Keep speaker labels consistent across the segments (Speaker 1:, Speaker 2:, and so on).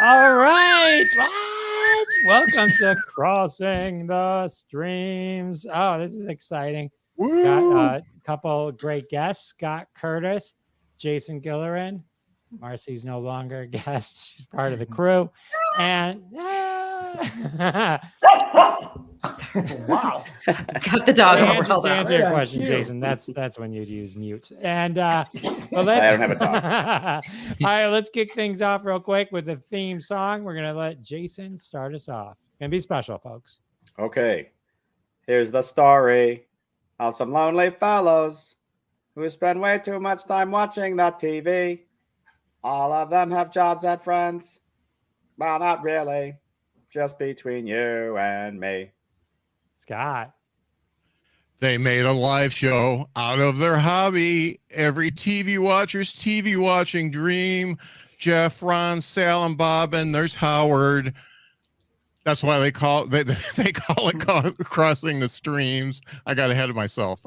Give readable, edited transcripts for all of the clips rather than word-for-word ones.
Speaker 1: All right. What? Welcome to Crossing the Streams. Oh, this is exciting.
Speaker 2: Woo!
Speaker 1: Got a couple great guests. Scott Curtis, Jason Gilleran. Marcy's no longer a guest. She's part of the crew. And
Speaker 3: Wow.
Speaker 4: Got the dog over.
Speaker 1: to answer your question, Jason, that's when you'd use mute. And well,
Speaker 2: I don't have a dog.
Speaker 1: All right, let's kick things off real quick with the theme song. We're gonna let Jason start us off. It's gonna be special, folks.
Speaker 2: Okay. Here's the story of some lonely fellows who spend way too much time watching the TV. All of them have jobs and friends. Well, not really. Just between you and me.
Speaker 1: Scott.
Speaker 5: They made a live show out of their hobby. Every TV watcher's TV watching dream. Jeff, Ron, Sal, and Bob, and there's Howard. That's why they call it Crossing the Streams. I got ahead of myself.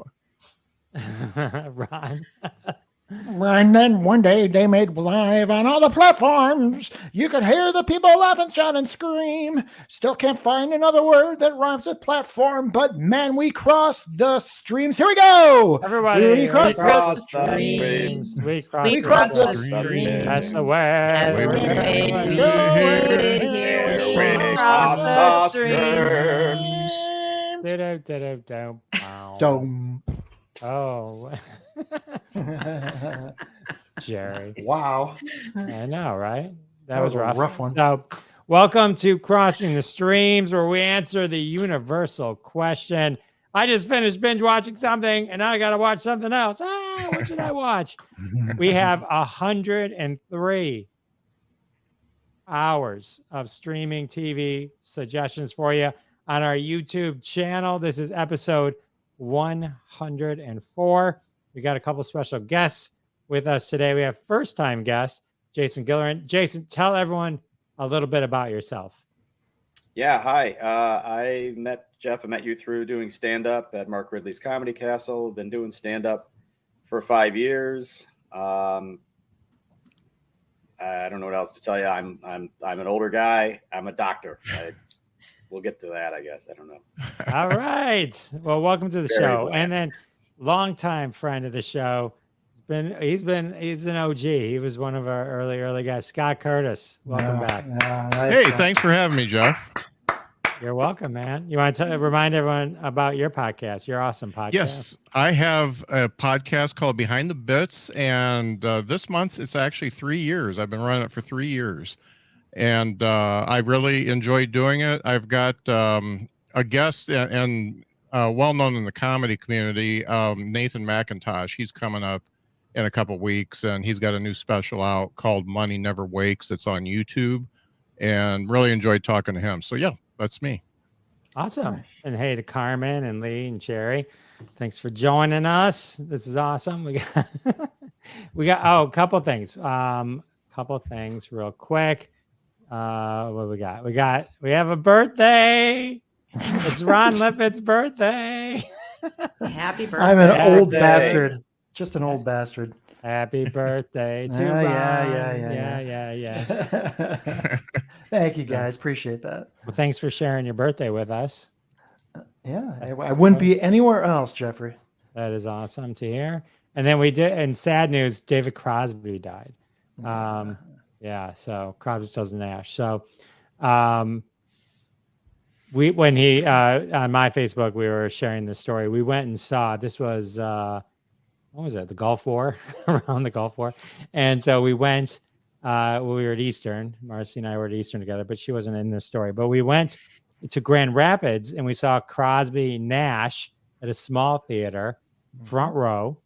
Speaker 1: Ron.
Speaker 3: And then one day they made live on all the platforms. You could hear the people laugh and shout and scream. Still can't find another word that rhymes with platform, but man, we crossed the streams. Here we go.
Speaker 1: Everybody,
Speaker 3: we crossed the
Speaker 1: streams. We
Speaker 3: crossed the
Speaker 1: streams. That's the way.
Speaker 4: We
Speaker 2: crossed the
Speaker 4: streams.
Speaker 3: Dome.
Speaker 1: Oh. Jerry.
Speaker 3: Wow.
Speaker 1: I know, right? That
Speaker 3: was
Speaker 1: was
Speaker 3: a
Speaker 1: rough.
Speaker 3: rough one.
Speaker 1: So, welcome to Crossing the Streams, where we answer the universal question. I just finished binge watching something, and now I got to watch something else. What should I watch? We have 103 hours of streaming TV suggestions for you on our YouTube channel. This is episode 104. We got a couple special guests with us today. We have first-time guest Jason Gilleran. Jason, tell everyone a little bit about yourself.
Speaker 2: Yeah, hi. I met Jeff. I met you through doing stand-up at Mark Ridley's Comedy Castle. Been doing stand-up for 5 years. I don't know what else to tell you. I'm an older guy. I'm a doctor. We'll get to that, I guess. I don't know.
Speaker 1: All right. Well, welcome to the show. And then longtime friend of the show. He's an OG. He was one of our early guys. Scott Curtis. Welcome back.
Speaker 3: Nice.
Speaker 5: Hey, thanks for having me, Jeff.
Speaker 1: You're welcome, man. You want to remind everyone about your podcast, your awesome podcast?
Speaker 5: Yes, I have a podcast called Behind the Bits, and this month it's actually 3 years. I've been running it for 3 years. And I really enjoyed doing it. I've got a guest and well-known in the comedy community, Nathan McIntosh. He's coming up in a couple weeks, and he's got a new special out called Money Never Wakes. It's on YouTube, and really enjoyed talking to him. So, yeah, that's me.
Speaker 1: Awesome.
Speaker 3: Nice.
Speaker 1: And hey to Carmen and Lee and Jerry. Thanks for joining us. This is awesome. We got a couple things. Couple things real quick. What we got? We have a birthday. It's Ron Lippett's birthday.
Speaker 4: Happy birthday.
Speaker 3: I'm an old
Speaker 2: birthday.
Speaker 3: bastard. Just an old bastard.
Speaker 1: Happy birthday to Ron. Yeah.
Speaker 3: Thank you, guys. Appreciate that.
Speaker 1: Well, thanks for sharing your birthday with us.
Speaker 3: Yeah, I wouldn't be anywhere else, Jeffrey.
Speaker 1: That is awesome to hear. And then we did, in sad news, David Crosby died. Yeah, so Crosby, Stills, and Nash. So when he on my Facebook, we were sharing the story. We went and saw, this was what was it, the Gulf War, around the Gulf War. And so we went, we were at Eastern. Marcy and I were at Eastern together, but she wasn't in this story. But we went to Grand Rapids and we saw Crosby Nash at a small theater, front row.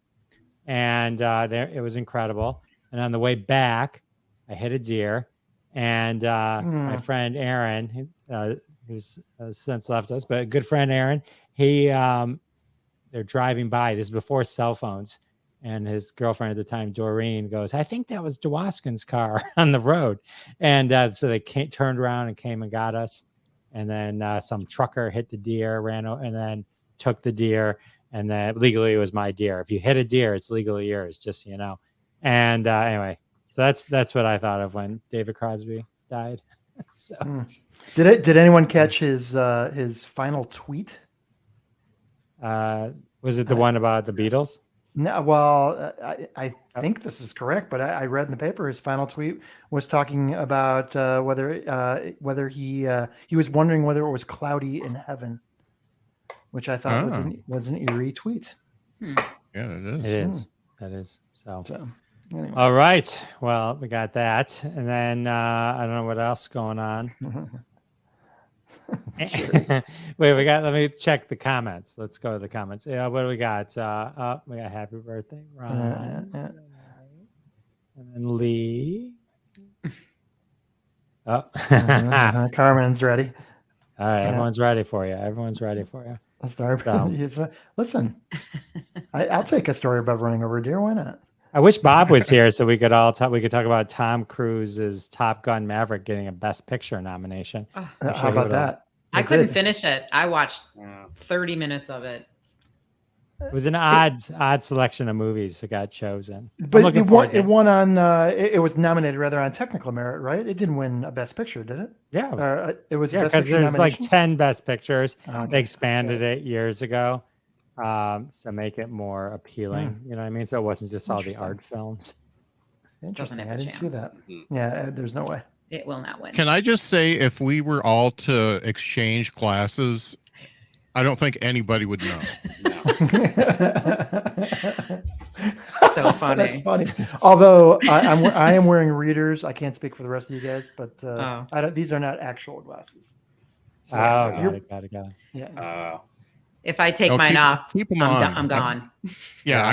Speaker 1: And there, it was incredible. And on the way back, I hit a deer. And my friend Aaron, who's since left us, but a good friend Aaron, they're driving by. This is before cell phones. And his girlfriend at the time, Doreen, goes, I think that was Dwoskin's car on the road. And so they turned around and came and got us. And then some trucker hit the deer, and then took the deer. And then legally it was my deer. If you hit a deer, it's legally yours, just so you know. And anyway, so that's what I thought of when David Crosby died. So
Speaker 3: Did anyone catch his final tweet?
Speaker 1: was it the one about the Beatles?
Speaker 3: No, well, I think this is correct, but I read in the paper his final tweet was talking about whether he was wondering whether it was cloudy in heaven, which I thought was an eerie tweet.
Speaker 5: Yeah, it is.
Speaker 1: It is. That is. So
Speaker 3: anyway.
Speaker 1: all right. Well, we got that, and then I don't know what else going on. Wait, let me check the comments. Let's go to the comments. Yeah, what do we got? We got happy birthday, Ron. And then Lee. Oh.
Speaker 3: Carmen's ready.
Speaker 1: All right, everyone's ready for you. Everyone's ready for you.
Speaker 3: Let's start. Listen, I'll take a story about running over a deer. Why not?
Speaker 1: I wish Bob was here so we could all talk. We could talk about Tom Cruise's Top Gun Maverick getting a Best Picture nomination.
Speaker 3: How about that?
Speaker 4: I couldn't finish it. I watched 30 minutes of it.
Speaker 1: It was an odd selection of movies that got chosen.
Speaker 3: But it won on. It was nominated rather on technical merit, right? It didn't win a Best Picture, did it?
Speaker 1: Yeah,
Speaker 3: it was.
Speaker 1: Yeah, because there's like 10 Best Pictures. They expanded it years ago, to make it more appealing. You know what I mean? So it wasn't just all the art films.
Speaker 3: Interesting. I didn't see that. Yeah, there's no way.
Speaker 4: It will not win.
Speaker 5: Can I just say, if we were all to exchange glasses, I don't think anybody would know.
Speaker 4: So funny.
Speaker 3: That's funny. Although I am wearing readers. I can't speak for the rest of you guys, but these are not actual glasses. So,
Speaker 1: got it.
Speaker 3: Yeah.
Speaker 4: If I take mine off,
Speaker 5: keep them on.
Speaker 4: I'm gone.
Speaker 5: Yeah,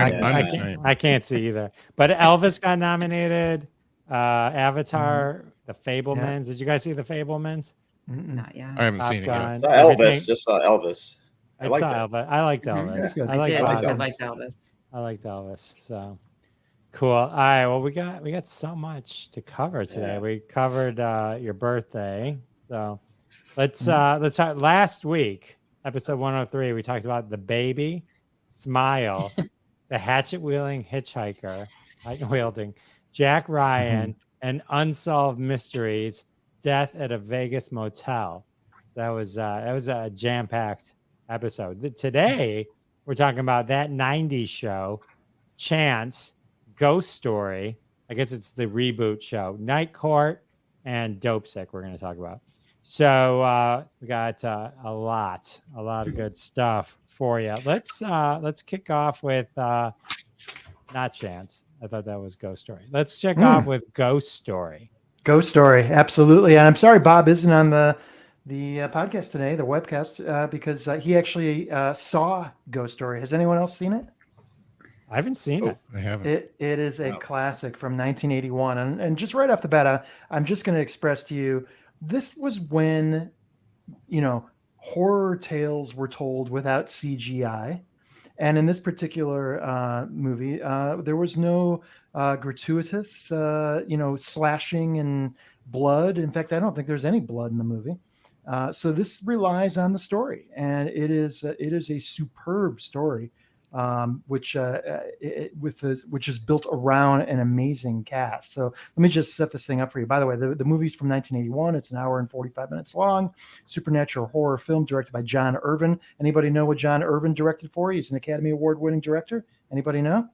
Speaker 1: I can't see either. But Elvis got nominated. Avatar, The Fablemans. Did you guys see The Fablemans?
Speaker 4: Not yet.
Speaker 5: I haven't seen it yet.
Speaker 2: Saw Elvis. Just saw Elvis.
Speaker 1: I liked Elvis. I liked Elvis.
Speaker 3: Good.
Speaker 4: I liked Elvis.
Speaker 1: I liked Elvis. So cool. All right. Well, we got so much to cover today.
Speaker 2: Yeah.
Speaker 1: We covered your birthday. So let's talk. Last week, episode 103, we talked about the baby, Smile, the hatchet wielding hitchhiker, Jack Ryan, and Unsolved Mysteries, Death at a Vegas Motel. That was a jam-packed episode. Today, we're talking about that 90s show, Chance, Ghost Story. I guess it's the reboot show, Night Court, and Dopesick we're going to talk about. So we got a lot of good stuff for you. Let's kick off with not Chance. I thought that was Ghost Story. Let's check off with Ghost Story.
Speaker 3: Ghost Story, absolutely. And I'm sorry Bob isn't on the podcast today, the webcast, because he actually saw Ghost Story. Has anyone else seen it?
Speaker 1: I haven't seen it.
Speaker 5: I haven't.
Speaker 3: It is a classic from 1981. And just right off the bat, I'm just going to express to you, this was when, horror tales were told without CGI. And in this particular movie, there was no gratuitous, slashing and blood. In fact, I don't think there's any blood in the movie. So this relies on the story, and it is a superb story, which is built around an amazing cast. So let me just set this thing up for you. By the way, the movie's from 1981. It's an hour and 45 minutes long. Supernatural horror film directed by John Irvin. Anybody know what John Irvin directed for? He's an Academy Award-winning director. Anybody know?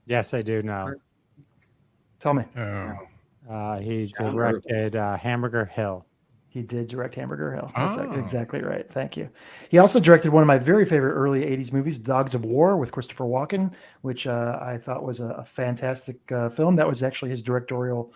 Speaker 1: Yes, I do know.
Speaker 3: Tell me.
Speaker 1: He directed Hamburger Hill.
Speaker 3: He did direct Hamburger Hill. That's exactly right. Thank you. He also directed one of my very favorite early 80s movies, Dogs of War, with Christopher Walken, which I thought was a fantastic film. That was actually his directorial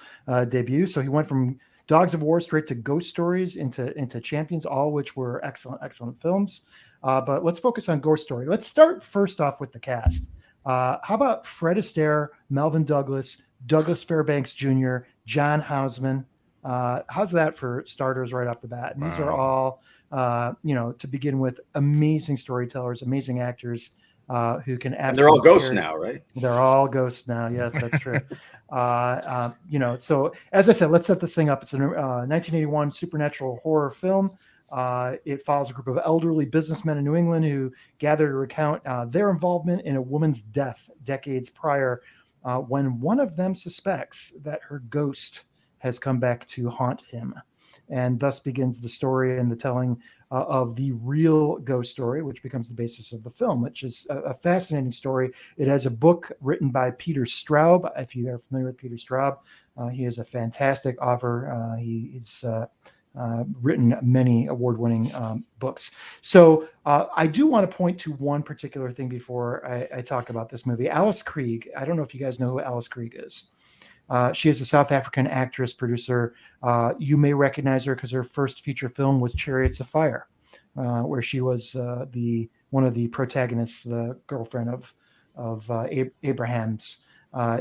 Speaker 3: debut. So he went from Dogs of War straight to Ghost Stories into Champions, all which were excellent films. But let's focus on Ghost Story. Let's start first off with the cast. How about Fred Astaire, Melvin Douglas, Douglas Fairbanks Jr., John Houseman? How's that for starters right off the bat? And these are all, to begin with, amazing storytellers, amazing actors who can absolutely.
Speaker 2: And they're all ghosts now, right?
Speaker 3: They're all ghosts now. Yes, that's true. So as I said, let's set this thing up. It's a 1981 supernatural horror film. It follows a group of elderly businessmen in New England who gather to recount their involvement in a woman's death decades prior, when one of them suspects that her ghost has come back to haunt him. And thus begins the story and the telling of the real ghost story, which becomes the basis of the film, which is a fascinating story. It has a book written by Peter Straub. If you are familiar with Peter Straub, he is a fantastic author. He's written many award-winning books. So I do want to point to one particular thing before I talk about this movie. Alice Krige. I don't know if you guys know who Alice Krige is. She is a South African actress, producer. You may recognize her because her first feature film was Chariots of Fire, where she was one of the protagonists, the girlfriend of Abraham's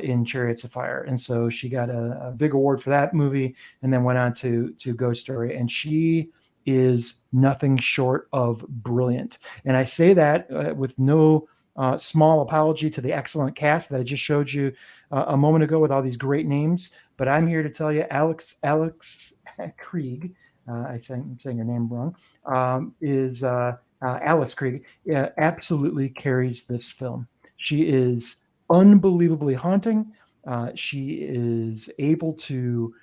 Speaker 3: in Chariots of Fire. And so she got a big award for that movie and then went on to Ghost Story. And she is nothing short of brilliant. And I say that with no small apology to the excellent cast that I just showed you a moment ago with all these great names. But I'm here to tell you, Alex Krige, I'm saying your name wrong, is Alice Krige, absolutely carries this film. She is unbelievably haunting. She is able to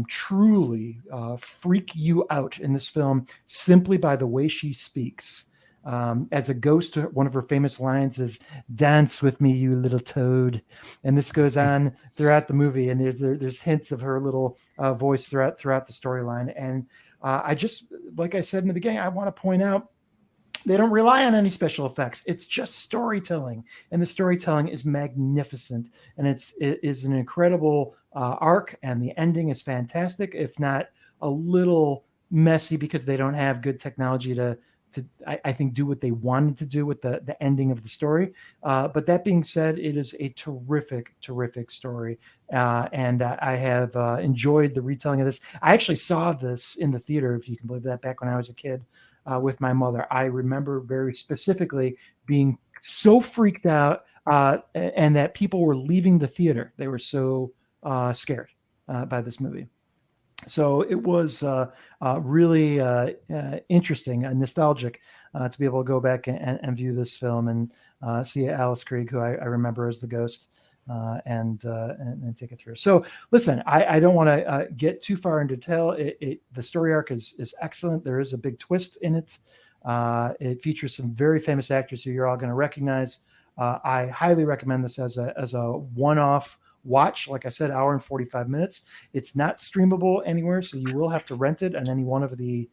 Speaker 3: truly freak you out in this film simply by the way she speaks. As a ghost, one of her famous lines is "Dance with me, you little toad," and this goes on throughout the movie. And there's hints of her little voice throughout the storyline. And I just, like I said in the beginning, I want to point out they don't rely on any special effects. It's just storytelling, and the storytelling is magnificent, and it is an incredible arc, and the ending is fantastic, if not a little messy because they don't have good technology to I think do what they wanted to do with the ending of the story. But that being said, it is a terrific story. And I have enjoyed the retelling of this. I actually saw this in the theater, if you can believe that, back when I was a kid with my mother. I remember very specifically being so freaked out and that people were leaving the theater. They were so scared by this movie. So it was really interesting and nostalgic to be able to go back and view this film and see Alice Krige, who I remember as the ghost, and take it through. So listen, I don't want to get too far into detail. The story arc is excellent. There is a big twist in it. It features some very famous actors who you're all going to recognize. I highly recommend this as a one-off watch. Like I said, hour and 45 minutes. It's not streamable anywhere, so you will have to rent it on any one of the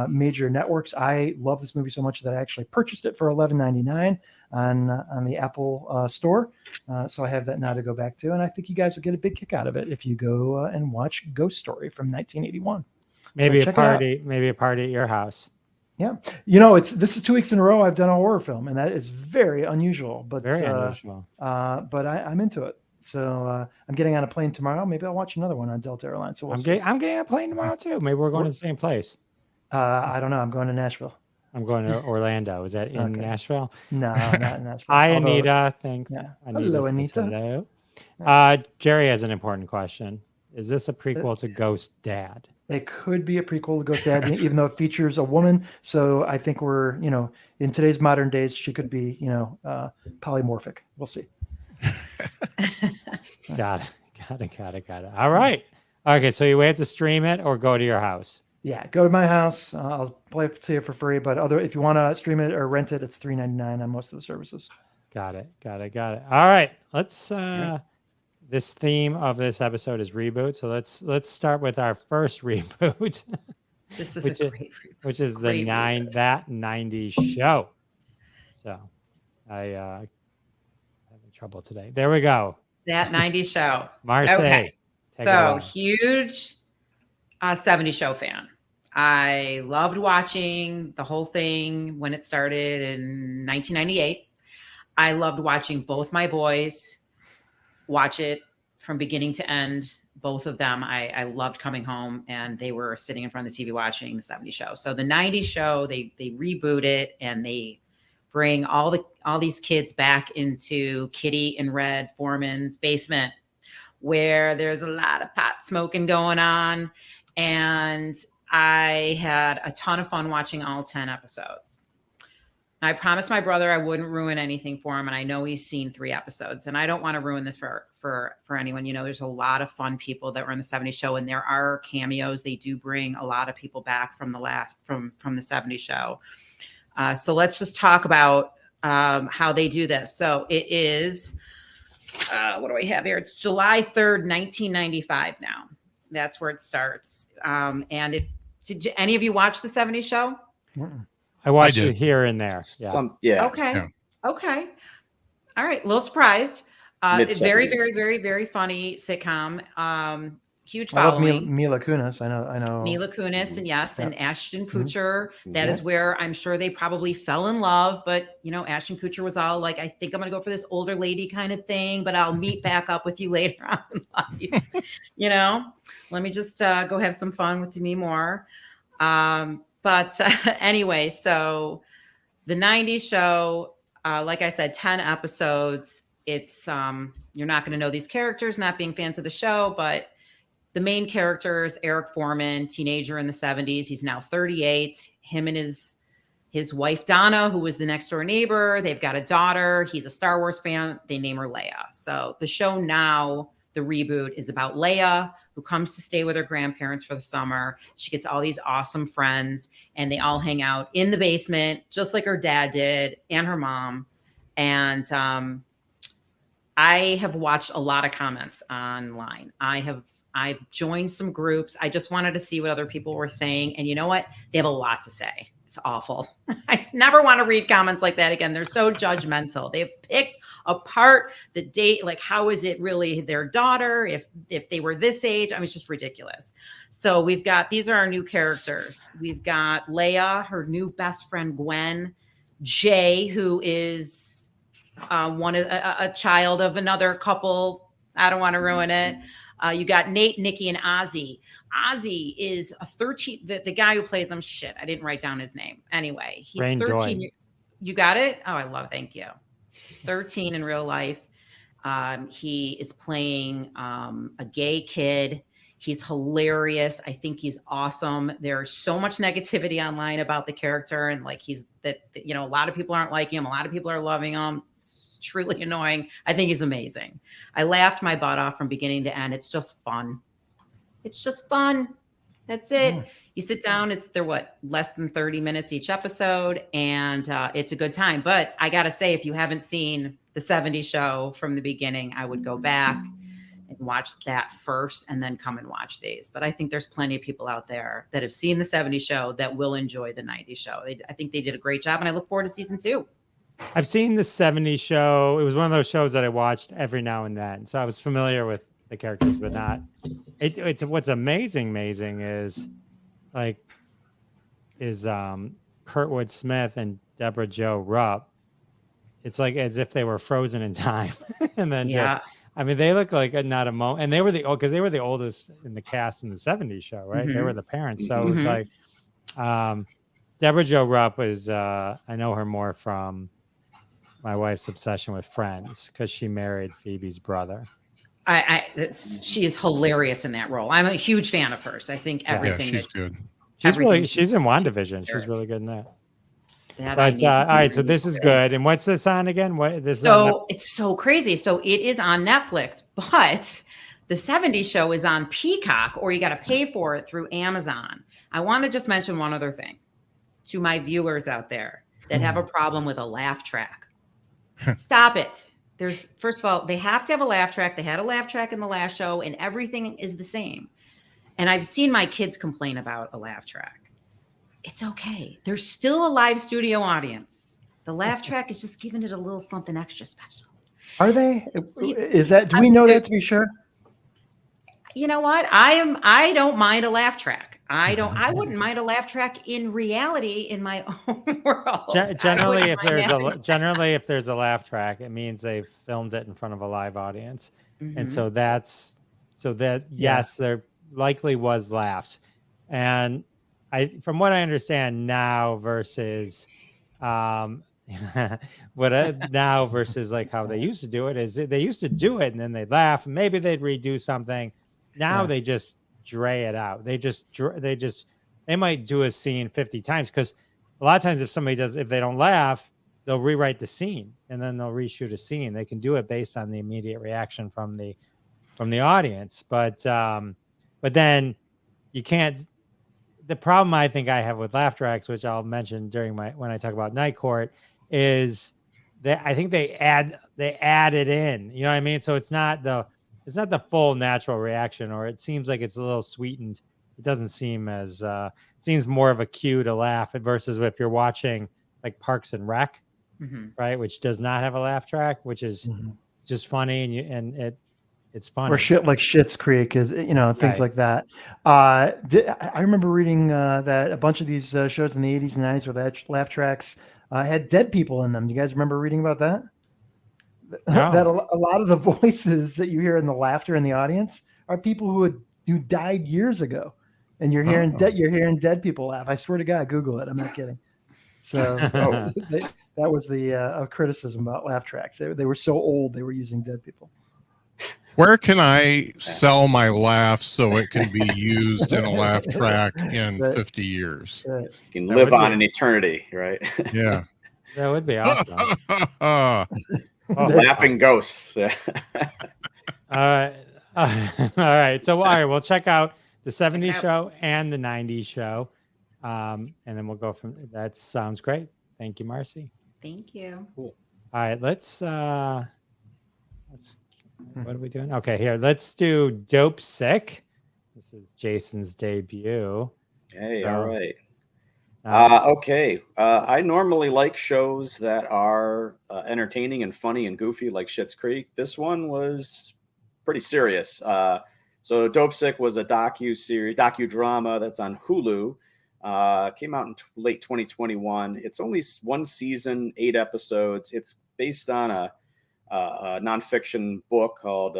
Speaker 3: major networks. I love this movie so much that I actually purchased it for $11.99 on the Apple Store. So I have that now to go back to, and I think you guys will get a big kick out of it if you go and watch Ghost Story from 1981.
Speaker 1: Maybe
Speaker 3: So
Speaker 1: a party at your house.
Speaker 3: Yeah, this is 2 weeks in a row I've done a horror film, and that is very unusual. But
Speaker 1: Very unusual.
Speaker 3: But I'm into it. So I'm getting on a plane tomorrow. Maybe I'll watch another one on Delta Airlines. So
Speaker 1: I'm getting on a plane tomorrow too. Maybe we're going to the same place.
Speaker 3: I don't know. I'm going to Nashville.
Speaker 1: I'm going to Orlando. Is that in Nashville?
Speaker 3: No, not in Nashville.
Speaker 1: Hi, Anita. Thanks.
Speaker 3: Yeah.
Speaker 1: Hello,
Speaker 3: Anita.
Speaker 1: Hello. Jerry has an important question. Is this a prequel to Ghost Dad?
Speaker 3: It could be a prequel to Ghost Dad, even though it features a woman. So I think we're, in today's modern days, she could be, polymorphic. We'll see.
Speaker 1: Got it. All right. Okay, so you have to stream it or go to your house.
Speaker 3: Yeah, go to my house. I'll play it to you for free. But if you want to stream it or rent it, it's $3.99 on most of the services.
Speaker 1: Got it. All right. Let's. This theme of this episode is reboot. So let's start with our first reboot.
Speaker 4: This is a great reboot.
Speaker 1: Which is the 90s show. So I having trouble today. There we go.
Speaker 4: That 90s show.
Speaker 1: Marseille.
Speaker 4: Okay. So huge 70s show fan. I loved watching the whole thing when it started in 1998. I loved watching both my boys watch it from beginning to end. Both of them. I loved coming home and they were sitting in front of the TV watching the 70s show. So the 90s show, they reboot it and they bring all these kids back into Kitty and Red Foreman's basement, where there's a lot of pot smoking going on. And I had a ton of fun watching all 10 episodes. I promised my brother I wouldn't ruin anything for him, and I know he's seen 3 episodes, and I don't want to ruin this for anyone. You know, there's a lot of fun people that were in the 70s show, and there are cameos. They do bring a lot of people back from the from the 70s show. So let's just talk about how they do this. So it is, what do we have here? It's July 3rd, 1995 now. That's where it starts. And did any of you watch the 70s show?
Speaker 1: I watched it here and there.
Speaker 2: Yeah.
Speaker 4: Okay.
Speaker 5: Yeah.
Speaker 4: Okay. All right. A little surprised.
Speaker 2: Mid-70s.
Speaker 4: Very, very, very, very funny sitcom. Huge
Speaker 3: I love
Speaker 4: following.
Speaker 3: Mila Kunis. I know.
Speaker 4: Mila Kunis, and yes, and Ashton
Speaker 3: Mhm.
Speaker 4: Kutcher. That is where I'm sure they probably fell in love. But you know, Ashton Kutcher was all like, "I think I'm going to go for this older lady kind of thing, but I'll meet back up with you later on in life." You know, let me just go have some fun with Demi Moore. But anyway, so the 90s show, like I said, 10 episodes. It's you're not going to know these characters, not being fans of the show, but the main character is Eric Foreman, teenager in the 70s. He's now 38. Him and his wife, Donna, who was the next door neighbor. They've got a daughter. He's a Star Wars fan. They name her Leia. So the show now, the reboot, is about Leia, who comes to stay with her grandparents for the summer. She gets all these awesome friends, and they all hang out in the basement, just like her dad did and her mom. And I have watched a lot of comments online. I've joined some groups. I just wanted to see what other people were saying. And you know what? They have a lot to say. It's awful. I never want to read comments like that again. They're so judgmental. They've picked apart the date. Like, how is it really their daughter? If they were this age, I mean, it's just ridiculous. So these are our new characters. We've got Leia, her new best friend, Gwen, Jay, who is a child of another couple. I don't want to ruin it. You got Nate, Nikki, and Ozzy. Ozzy is a 13. The guy who plays him. Shit, I didn't write down his name. Anyway, he's
Speaker 1: Rain
Speaker 4: 13.
Speaker 1: Joy.
Speaker 4: You got it? Oh, I love it. Thank you. He's 13 in real life. He is playing a gay kid. He's hilarious. I think he's awesome. There's so much negativity online about the character, and like a lot of people aren't liking him. A lot of people are loving him. It's truly annoying. I think he's amazing. I laughed my butt off from beginning to end. It's just fun. It's just fun. That's it.
Speaker 3: Mm.
Speaker 4: You sit down. They're less than 30 minutes each episode, and it's a good time. But I gotta say, if you haven't seen the 70s show from the beginning, I would go back and watch that first, and then come and watch these. But I think there's plenty of people out there that have seen the 70s show that will enjoy the 90s show. I think they did a great job, and I look forward to season 2.
Speaker 1: I've seen the 70s show. It was one of those shows that I watched every now and then. So I was familiar with the characters, but not. It's what's amazing is Kurtwood Smith and Deborah Jo Rupp. It's like as if they were frozen in time. And then I mean, they look like not a moment, and they were because they were the oldest in the cast in the 70s show, right? They were the parents. So it was like Deborah Jo Rupp is I know her more from my wife's obsession with Friends, because she married Phoebe's brother.
Speaker 4: She is hilarious in that role. I'm a huge fan of hers. I think everything.
Speaker 5: Yeah, she's good.
Speaker 1: She's in WandaVision. She's really good in that.
Speaker 4: But
Speaker 1: all right, so this is good. And what's this on again?
Speaker 4: It's so crazy. So it is on Netflix, but the 70s show is on Peacock, or you got to pay for it through Amazon. I want to just mention one other thing to my viewers out there that have a problem with a laugh track. Stop it. First of all, they have to have a laugh track. They had a laugh track in the last show, and everything is the same. And I've seen my kids complain about a laugh track. It's okay. There's still a live studio audience. The laugh track is just giving it a little something extra special.
Speaker 3: Are they? Do we know that to be sure?
Speaker 4: You know what? I don't mind a laugh track. I wouldn't mind a laugh track in reality in my own world.
Speaker 1: Generally, if there's a laugh track, it means they've filmed it in front of a live audience. And so yes, there likely was laughs. And from what I understand now versus now versus like how they used to do it is they used to do it and then they'd laugh and maybe they'd redo something. Now they just dray it out. They might do a scene 50 times, because a lot of times if they don't laugh, they'll rewrite the scene and then they'll reshoot a scene. They can do it based on the immediate reaction from the audience. But then you can't. The problem I think I have with laugh tracks, which I'll mention when I talk about Night Court, is that I think they add it in. You know what I mean? So it's not the full natural reaction, or it seems like it's a little sweetened. It doesn't seem as it seems more of a cue to laugh versus if you're watching like Parks and Rec, right, which does not have a laugh track, which is just funny and it's funny.
Speaker 3: Or shit like Schitt's Creek is, things like that. I remember reading that a bunch of these shows in the 80s and 90s with laugh tracks had dead people in them. You guys remember reading about that?
Speaker 1: No.
Speaker 3: That a lot of the voices that you hear in the laughter in the audience are people who died years ago, and you're hearing dead people laugh. I swear to God, Google it. I'm not kidding. So that was the criticism about laugh tracks. They were so old they were using dead people.
Speaker 5: Where can I sell my laugh so it can be used in a laugh track in 50 years?
Speaker 2: You can live on in eternity, right?
Speaker 5: Yeah.
Speaker 1: That would be awesome.
Speaker 2: Laughing ghosts.
Speaker 1: All right. So, all right, we'll check out the 70s show and the 90s show. And then we'll go from that. Sounds great. Thank you, Marcy.
Speaker 4: Thank you.
Speaker 1: Cool. All right, let's what are we doing? Okay, here, let's do Dopesick. This is Jason's debut.
Speaker 2: Hey,
Speaker 1: So,
Speaker 2: all right. Okay. I normally like shows that are entertaining and funny and goofy, like Schitt's Creek. This one was pretty serious. So Dopesick was a docudrama that's on Hulu. Came out in late 2021. It's only one season, 8 episodes. It's based on a nonfiction book called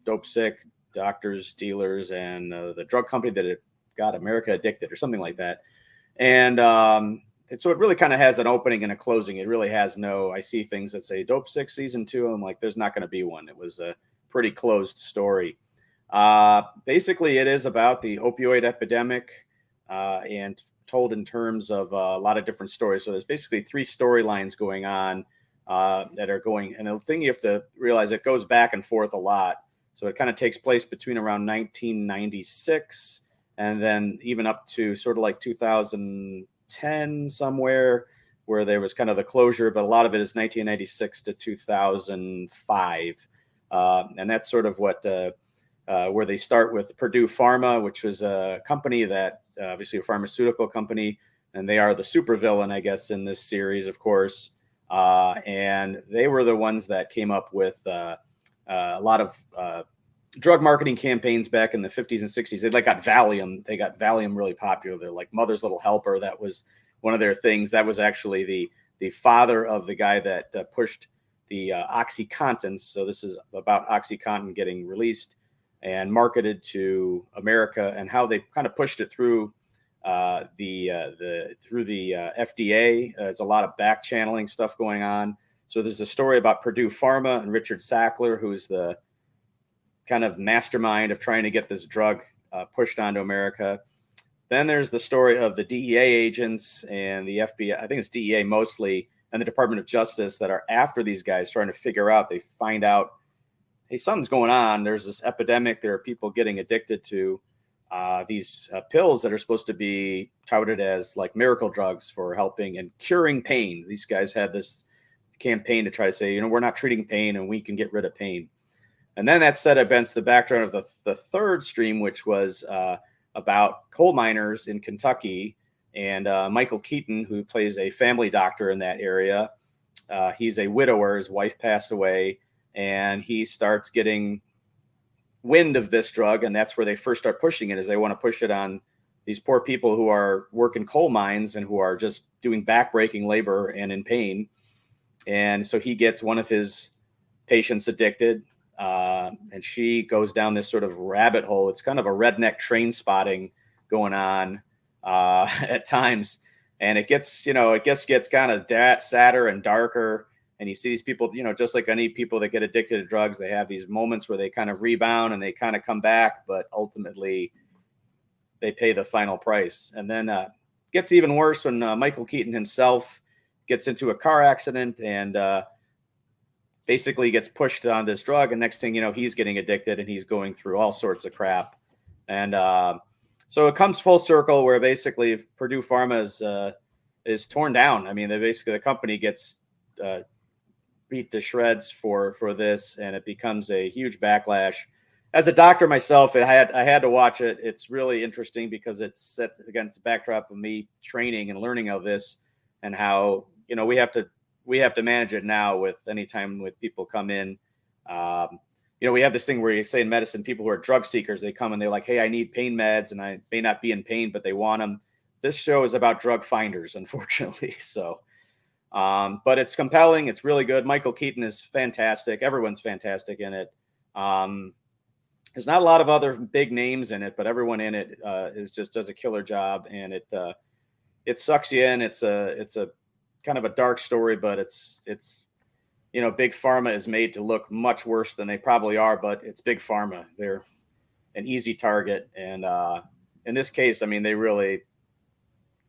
Speaker 2: Dopesick, Doctors, Dealers, and the Drug Company that got America Addicted or something like that. And so it really kind of has an opening and a closing. It really has I see things that say Dopesick season 2. I'm like, there's not going to be one. It was a pretty closed story. Basically, it is about the opioid epidemic and told in terms of a lot of different stories. So there's basically 3 storylines going on that are going. And the thing you have to realize, it goes back and forth a lot. So it kind of takes place between around 1996 and then even up to sort of like 2010 somewhere, where there was kind of the closure, but a lot of it is 1996 to 2005. And that's sort of what where they start with Purdue Pharma, which was a company that obviously a pharmaceutical company, and they are the supervillain, I guess, in this series, of course. And they were the ones that came up with a lot of drug marketing campaigns back in the 50s and 60s. They got Valium. They got Valium really popular. They're like Mother's Little Helper. That was one of their things. That was actually the father of the guy that pushed the OxyContin. So this is about OxyContin getting released and marketed to America, and how they kind of pushed it through the FDA. There's a lot of back channeling stuff going on. So there's a story about Purdue Pharma and Richard Sackler, who's the kind of mastermind of trying to get this drug pushed onto America. Then there's the story of the DEA agents and the FBI. I think it's DEA mostly, and the Department of Justice that are after these guys, trying to figure out. They find out, hey, something's going on. There's this epidemic. There are people getting addicted to these pills that are supposed to be touted as like miracle drugs for helping and curing pain. These guys had this campaign to try to say, we're not treating pain and we can get rid of pain. And then that set against the background of the third stream, which was about coal miners in Kentucky, and Michael Keaton, who plays a family doctor in that area. He's a widower. His wife passed away, and he starts getting wind of this drug, and that's where they first start pushing it, is they want to push it on these poor people who are working coal mines and who are just doing backbreaking labor and in pain. And so he gets one of his patients addicted, and she goes down this sort of rabbit hole. It's kind of a redneck train spotting going on at times, and it gets kind of sadder and darker. And you see these people, just like any people that get addicted to drugs, they have these moments where they kind of rebound and they kind of come back, but ultimately they pay the final price. And then gets even worse when Michael Keaton himself gets into a car accident and basically gets pushed on this drug. And next thing you know, he's getting addicted and he's going through all sorts of crap. And so it comes full circle where basically Purdue Pharma is torn down. I mean, the company gets beat to shreds for this, and it becomes a huge backlash. As a doctor myself, I had to watch it. It's really interesting because it's set against the backdrop of me training and learning of this, and how we have to manage it now. With anytime with people come in, we have this thing where you say in medicine, people who are drug seekers, they come and they're like, "Hey, I need pain meds, and I may not be in pain, but they want them." This show is about drug finders, unfortunately. So, but it's compelling. It's really good. Michael Keaton is fantastic. Everyone's fantastic in it. There's not a lot of other big names in it, but everyone in it does a killer job, and it sucks you in. It's a kind of a dark story, but it's Big Pharma is made to look much worse than they probably are, but it's Big Pharma. They're an easy target, and in this case, I mean, they really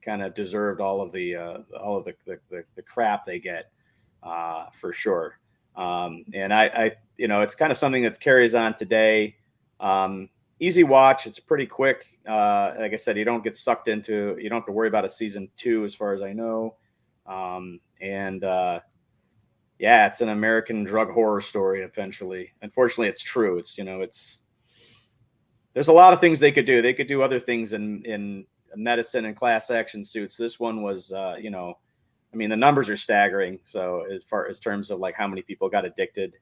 Speaker 2: kind of deserved all of the crap they get, for sure. And I it's kind of something that carries on today. Easy watch. It's pretty quick. Like I said, you don't get sucked into, you don't have to worry about a season 2 as far as I know. It's an American drug horror story. Eventually, unfortunately, it's true. There's a lot of things they could do. They could do other things in medicine and class action suits. This one was, I mean, the numbers are staggering. So as far as terms of like how many people got addicted,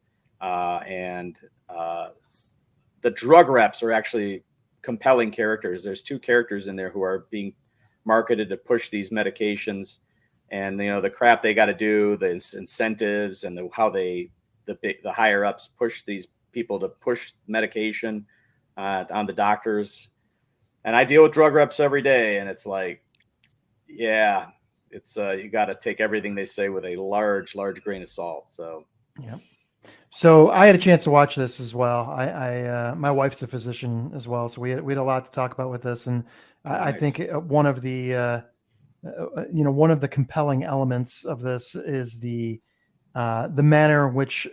Speaker 2: the drug reps are actually compelling characters. There's 2 characters in there who are being marketed to push these medications, and the crap they got to do, the incentives, and how the higher ups push these people to push medication on the doctors. And I deal with drug reps every day, and it's like, yeah, it's you got to take everything they say with a large grain of salt. So
Speaker 3: yeah. So I had a chance to watch this as well. My wife's a physician as well, so we had a lot to talk about with this, and nice. I think one of the compelling elements of this is the manner in which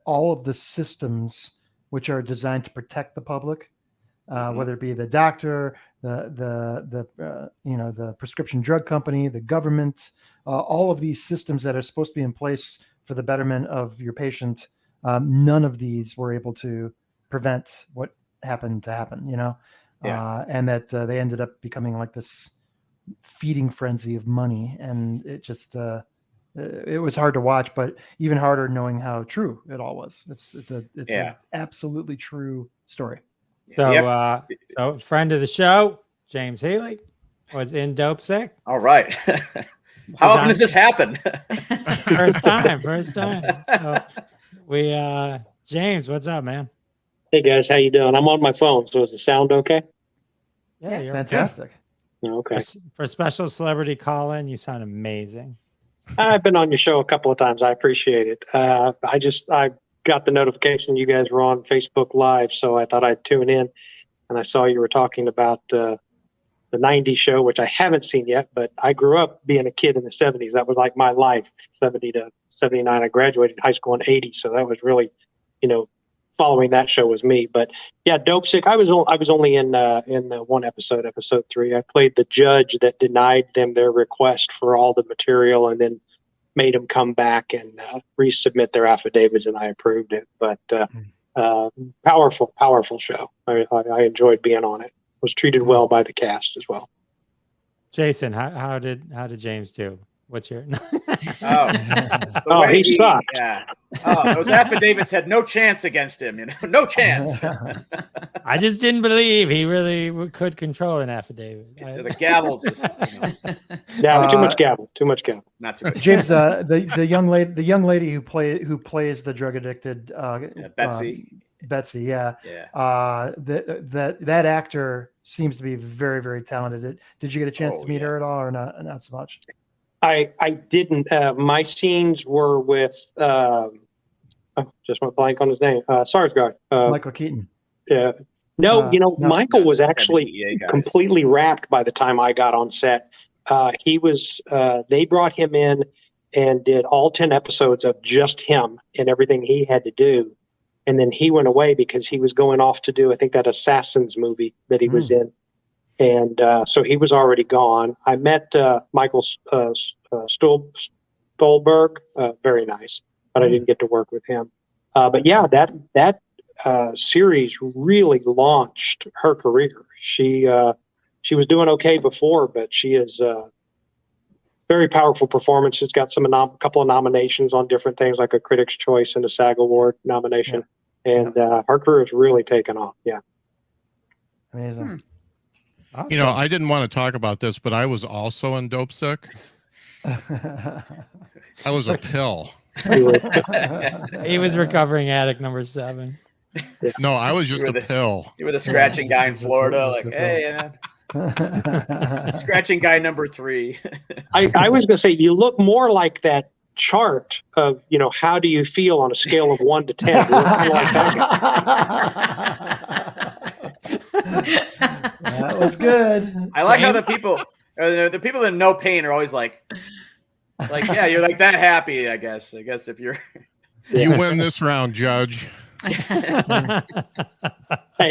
Speaker 3: all of the systems which are designed to protect the public, whether it be the doctor, the prescription drug company, the government, all of these systems that are supposed to be in place for the betterment of your patient. None of these were able to prevent what happened to happen, and that they ended up becoming like this feeding frenzy of money. And it just, it was hard to watch, but even harder knowing how true it all was. It's an absolutely true story.
Speaker 1: So, so friend of the show, James Healy, was in Dopesick.
Speaker 2: All right. How often does this happen?
Speaker 1: First time. So James, what's up, man?
Speaker 6: Hey guys, how you doing? I'm on my phone, so is the sound okay?
Speaker 1: Yeah, you're
Speaker 3: fantastic.
Speaker 6: Okay.
Speaker 1: For special celebrity call-in, you sound amazing.
Speaker 6: I've been on your show a couple of times. I appreciate it. I got the notification you guys were on Facebook Live, so I thought I'd tune in, and I saw you were talking about the 90s show, which I haven't seen yet, but I grew up being a kid in the 70s. That was like my life, 70 to 79. I graduated high school in 80, so that was really, following that show was me. But yeah, Dopesick, I was only in one episode 3. I played the judge that denied them their request for all the material and then made them come back and resubmit their affidavits, and I approved it. But powerful show. I enjoyed being on it. Was treated well by the cast as well.
Speaker 1: Jason, how did James do? What's your
Speaker 6: he sucked.
Speaker 2: Yeah. Those affidavits had no chance against him, no chance.
Speaker 1: I just didn't believe he really could control an affidavit.
Speaker 2: So the gavel just
Speaker 6: Yeah, too much gavel.
Speaker 2: Not too much.
Speaker 3: James, the young lady who plays the drug addicted Betsy, yeah. That actor seems to be very, very talented. Did you get a chance to meet her at all, or not so much?
Speaker 6: I didn't. My scenes were with just went blank on his name. Sarsgaard.
Speaker 3: Michael Keaton.
Speaker 6: Yeah. No, Michael was actually completely wrapped by the time I got on set. He was. They brought him in and did all 10 episodes of just him and everything he had to do. And then he went away because he was going off to do, I think, that Assassins movie that he was in. And so he was already gone. I met Michael Stolberg, very nice, but I didn't get to work with him. But yeah, that series really launched her career. She was doing okay before, but she is very powerful performance. She's got couple of nominations on different things, like a Critics' Choice and a SAG Award nomination. Yeah. And her career has really taken off. Yeah.
Speaker 3: Amazing.
Speaker 1: Awesome.
Speaker 5: You know, I didn't want to talk about this, but I was also in Dopesick. I was a pill.
Speaker 1: He was recovering addict number 7.
Speaker 5: Yeah. No, I was just a pill.
Speaker 2: You were the scratching guy in Florida, like, hey, man. Scratching guy number 3.
Speaker 6: I was going to say, you look more like that chart of, how do you feel on a scale of 1 to 10? You look more like
Speaker 3: that was good.
Speaker 2: I like how the people in no pain are always like, yeah, you're like that happy. I guess if you're,
Speaker 5: you win this round, Judge.
Speaker 6: Hey,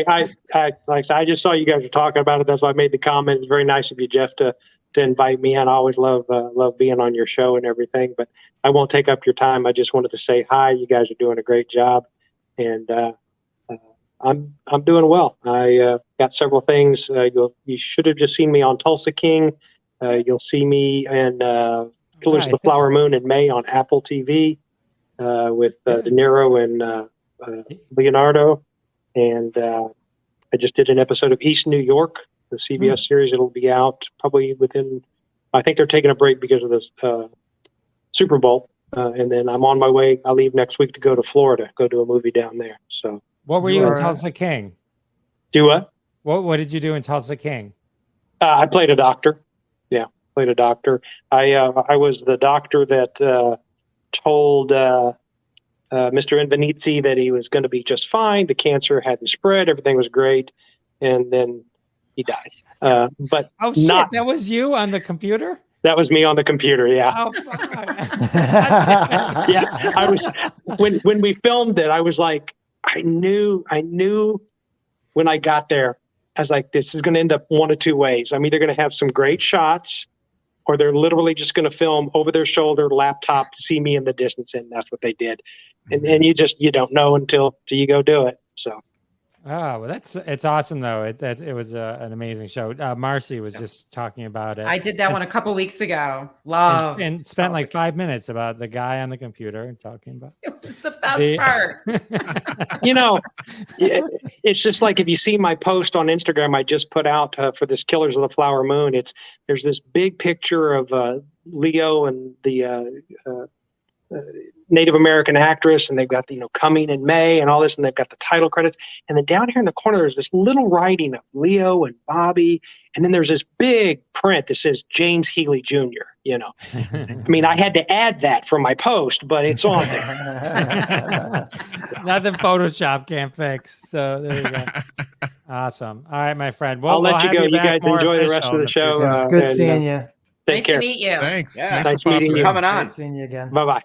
Speaker 6: like I said, I just saw you guys were talking about it. That's why I made the comment. It's very nice of you, Jeff, to invite me in. I always love being on your show and everything. But I won't take up your time. I just wanted to say hi. You guys are doing a great job, and I'm doing well. I got several things. You should have just seen me on Tulsa King. You'll see me in Killers of the Flower Moon in May on Apple TV with De Niro and Leonardo. And I just did an episode of East New York, the CBS series. It'll be out probably within, I think they're taking a break because of this Super Bowl. And then I'm on my way. I leave next week to go to Florida, go do a movie down there. So
Speaker 1: what were you in Tulsa King?
Speaker 6: Do what?
Speaker 1: What did you do in Tulsa King?
Speaker 6: I played a doctor. Yeah, played a doctor. I was the doctor that told Mr. Invenizi that he was going to be just fine. The cancer hadn't spread. Everything was great. And then he died. But
Speaker 1: that was you on the computer?
Speaker 6: That was me on the computer. Yeah.
Speaker 1: Oh, fuck.
Speaker 6: Yeah. I was, when we filmed it, I was like, I knew when I got there, I was like, this is going to end up one of two ways. I'm either going to have some great shots, or they're literally just going to film over their shoulder, laptop, see me in the distance. And that's what they did. And you don't know until you go do it. So.
Speaker 1: Oh, well, it's awesome though. It was an amazing show. Marcy was just talking about it.
Speaker 4: I did that one a couple weeks ago. Love
Speaker 1: and spent like 5 minutes about the guy on the computer and talking about.
Speaker 4: It was the best part.
Speaker 6: It's just like if you see my post on Instagram, I just put out for this Killers of the Flower Moon. There's this big picture of Leo and the Native American actress, and they've got coming in May and all this, and they've got the title credits, and then down here in the corner there's this little writing of Leo and Bobby, and then there's this big print that says James Healy Jr. I mean, I had to add that for my post, but it's on there.
Speaker 1: Nothing Photoshop can't fix. So there you go. Awesome. All right, my friend.
Speaker 6: I'll let you go. You guys enjoy the rest of the show.
Speaker 3: It was good seeing you.
Speaker 4: Nice to meet you.
Speaker 5: Thanks.
Speaker 2: Yeah,
Speaker 6: nice meeting you.
Speaker 2: Coming on.
Speaker 3: Great seeing you again.
Speaker 6: Bye-bye.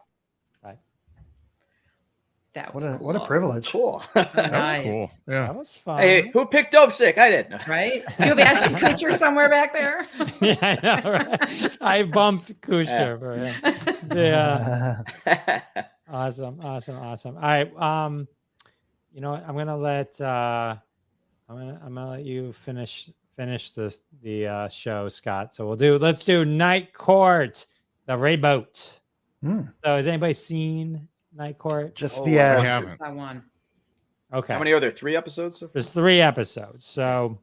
Speaker 4: That was
Speaker 3: What a privilege.
Speaker 2: Cool.
Speaker 5: That
Speaker 4: Nice.
Speaker 5: was cool. Yeah.
Speaker 1: That was fun.
Speaker 2: Hey, who picked Dopesick? I did.
Speaker 4: Right? Do you have Ashton Kutcher somewhere back there?
Speaker 1: Yeah, I know, right? I bumped Kushner for him. Yeah. Awesome. All right. You know what? I'm gonna let you finish the show, Scott. So let's do Night Court, the reboot. So has anybody seen Night Court?
Speaker 3: Just
Speaker 5: I haven't.
Speaker 4: I won.
Speaker 1: Okay.
Speaker 2: How many are there? 3 episodes? So far?
Speaker 1: There's 3 episodes. So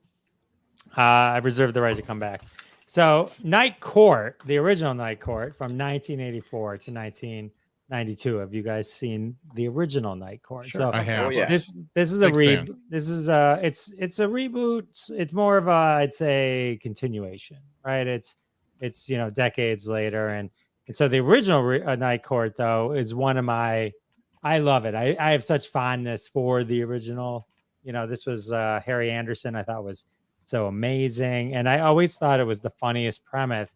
Speaker 1: I reserve the right to come back. So Night Court, the original Night Court from 1984 to 1992. Have you guys seen the original Night Court?
Speaker 3: Sure.
Speaker 1: So
Speaker 5: I have.
Speaker 2: Oh, yeah.
Speaker 1: this is a
Speaker 5: Big fan.
Speaker 1: reboot. This is it's a reboot. It's more of a, I'd say, continuation, right? It's decades later, and so the original Night Court though is one of my, I love it. I have such fondness for the original. This was Harry Anderson. I thought was so amazing, and I always thought it was the funniest premise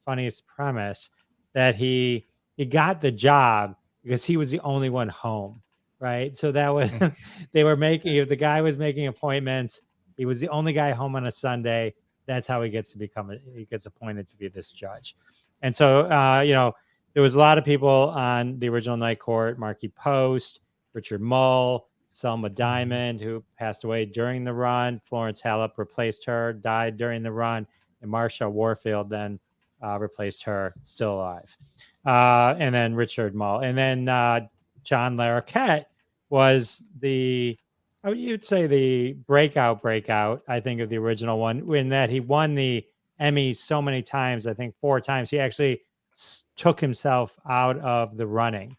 Speaker 1: funniest premise that he got the job because he was the only one home, right? So that was they were making the guy was making appointments. He was the only guy home on a Sunday. That's how he gets appointed to be this judge. And so there was a lot of people on the original Night Court: Marky Post, Richard Mull, Selma Diamond, who passed away during the run. Florence Hallop replaced her, died during the run, and Marsha Warfield then replaced her, still alive. And then Richard Mull, and then John Larroquette was you'd say the breakout, I think, of the original one, in that he won the Emmy so many times, I think 4 times. He actually took himself out of the running.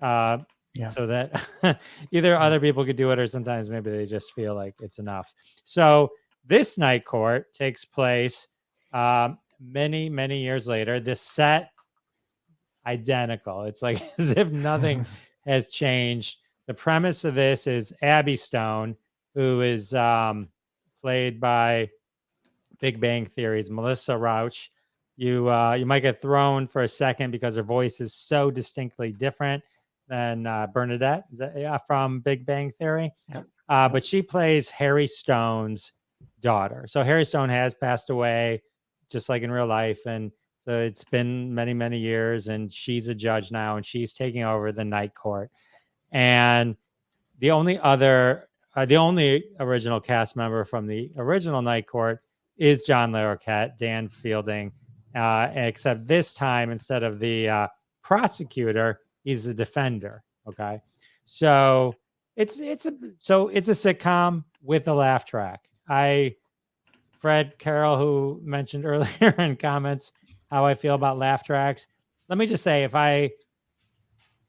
Speaker 1: So that either other people could do it, or sometimes maybe they just feel like it's enough. So this Night Court takes place many, many years later. This set, identical. It's like as if nothing has changed. The premise of this is Abby Stone, who is played by Big Bang Theory's Melissa Rauch. You might get thrown for a second because her voice is so distinctly different than Bernadette from Big Bang Theory.
Speaker 3: Yep.
Speaker 1: But she plays Harry Stone's daughter. So Harry Stone has passed away, just like in real life. And so it's been many, many years, and she's a judge now, and she's taking over the Night Court. And the only original cast member from the original Night Court is John Larroquette, Dan Fielding, except this time, instead of the prosecutor, he's the defender. Okay, so it's a sitcom with a laugh track. Fred Carroll, who mentioned earlier in comments how I feel about laugh tracks. Let me just say,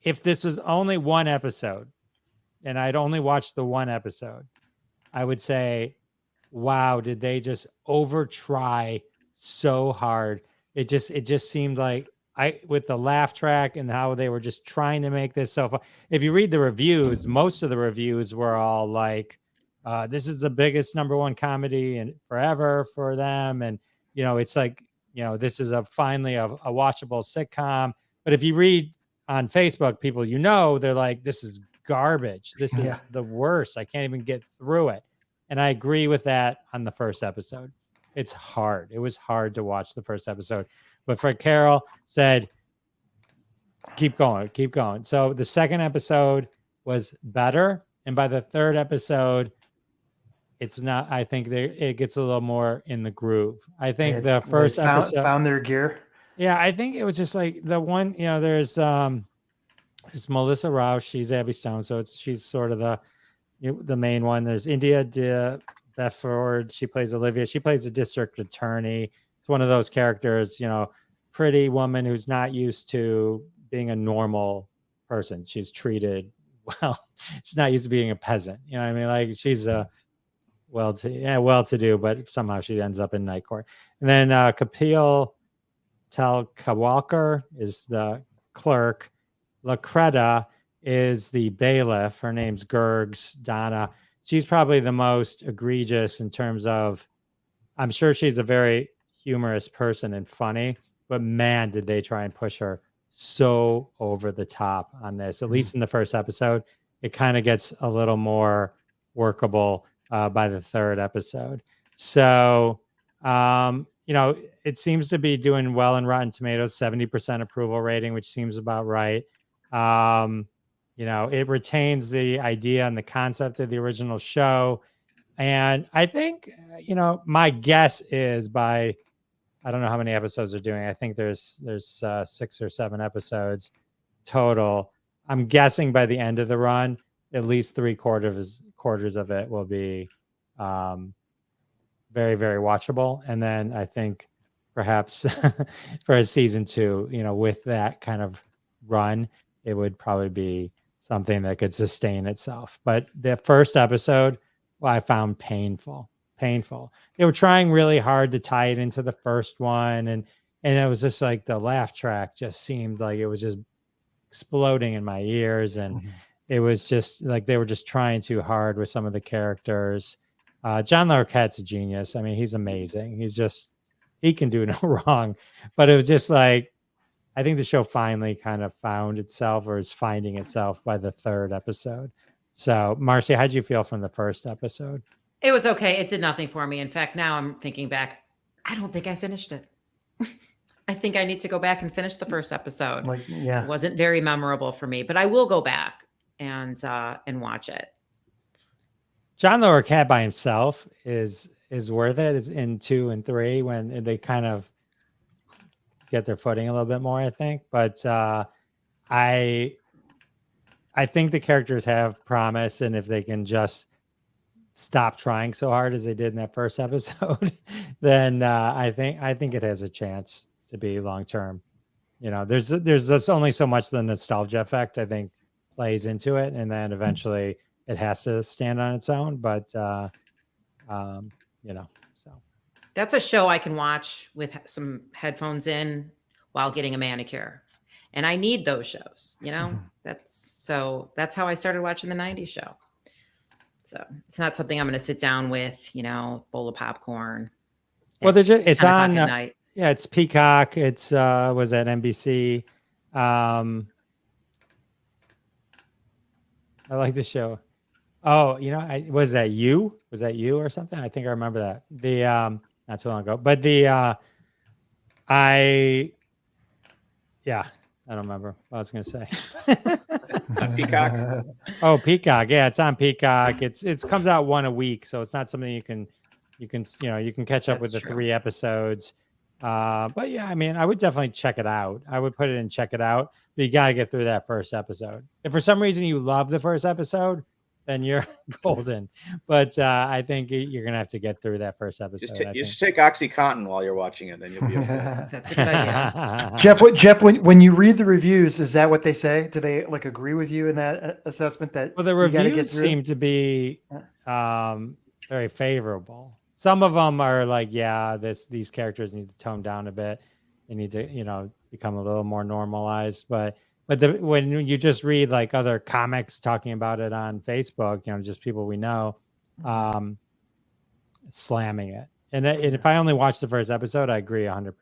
Speaker 1: if this was only one episode and I'd only watched the one episode, I would say, wow, did they just over try so hard? It just seemed like with the laugh track and how they were just trying to make this so fun. If you read the reviews, most of the reviews were all like, this is the biggest #1 comedy and forever for them. And, it's like, this is finally a watchable sitcom. But if you read on Facebook, people, they're like, this is garbage. This is the worst. I can't even get through it. And I agree with that on the first episode. It's hard. It was hard to watch the first episode. But Fred Carroll said, keep going, keep going. So the second episode was better. And by the third episode, it's not, I think it gets a little more in the groove. I think the first episode
Speaker 3: found their gear.
Speaker 1: Yeah, I think it was just like the one, there's Melissa Rauch, she's Abby Stone, so she's sort of the main one. There's India de Bedford, she plays Olivia. She plays a district attorney. It's one of those characters, pretty woman who's not used to being a normal person. She's treated well. She's not used to being a peasant. You know what I mean? Like she's a well-to-do, but somehow she ends up in Night Court. And then Kapil Talkawalkar is the clerk. Lacreta is the bailiff. Her name's Gergs Donna. She's probably the most egregious in terms of, I'm sure she's a very humorous person and funny, but man, did they try and push her so over the top on this. At least in the first episode, it kind of gets a little more workable by the third episode. So, it seems to be doing well in Rotten Tomatoes, 70% approval rating, which seems about right. It retains the idea and the concept of the original show. And I think, my guess is I don't know how many episodes they're doing. I think there's 6 or 7 episodes total. I'm guessing by the end of the run, at least 3/4 of it will be very, very watchable. And then I think perhaps for a season 2, with that kind of run, it would probably be something that could sustain itself. But the first episode, I found painful. They were trying really hard to tie it into the first one. And it was just like the laugh track just seemed like it was just exploding in my ears. And it was just like they were just trying too hard with some of the characters. John Larroquette's a genius. I mean, he's amazing. He's just he can do no wrong. But it was just like, I think the show finally kind of found itself, or is finding itself by the third episode. So, Marcy, how'd you feel from the first episode?
Speaker 4: It was okay. It did nothing for me. In fact, now I'm thinking back, I don't think I finished it. I think I need to go back and finish the first episode.
Speaker 3: Like,
Speaker 4: It
Speaker 3: yeah.
Speaker 4: wasn't very memorable for me, but I will go back and watch it.
Speaker 1: John Larroquette by himself is worth it. It's in 2 and 3 when they kind of get their footing a little bit more, I think. But I think the characters have promise, and if they can just stop trying so hard as they did in that first episode, then I think it has a chance to be long term. You know, there's just only so much the nostalgia effect I think plays into it, and then eventually it has to stand on its own. But you know, so
Speaker 4: That's a show I can watch with some headphones in while getting a manicure. And I need those shows, you know? That's how I started watching the 90s show. So it's not something I'm going to sit down with, you know, bowl of popcorn.
Speaker 1: well,
Speaker 4: at
Speaker 1: it's
Speaker 4: 10 o'clock
Speaker 1: on.
Speaker 4: at night.
Speaker 1: Yeah, it's Peacock. It's was at NBC. I like the show. Oh, you know, was that you or something? I think I remember that. The not too long ago. But I don't remember what I was gonna say.
Speaker 2: Peacock.
Speaker 1: Oh, Peacock. Yeah, it's on Peacock. It comes out one a week, so it's not something you can catch up with
Speaker 4: That's
Speaker 1: the
Speaker 4: true.
Speaker 1: 3 episodes. But yeah, I mean, I would definitely check it out. I would put it in check it out, but you got to get through that first episode. If for some reason you love the first episode, then you're golden. But I think you're gonna have to get through that first episode.
Speaker 2: You should take OxyContin while you're watching it, then you'll be okay.
Speaker 4: That's a good idea.
Speaker 3: Jeff, when you read the reviews, is that what they say? Do they like agree with you in that assessment that
Speaker 1: Well, the
Speaker 3: you gotta
Speaker 1: reviews
Speaker 3: get through?
Speaker 1: seem to be very favorable. Some of them are like, yeah, these characters need to tone down a bit. They need to, you know, become a little more normalized. But when you just read like other comics talking about it on Facebook, you know, just people we know, slamming it. And if I only watched the first episode, I agree 100%.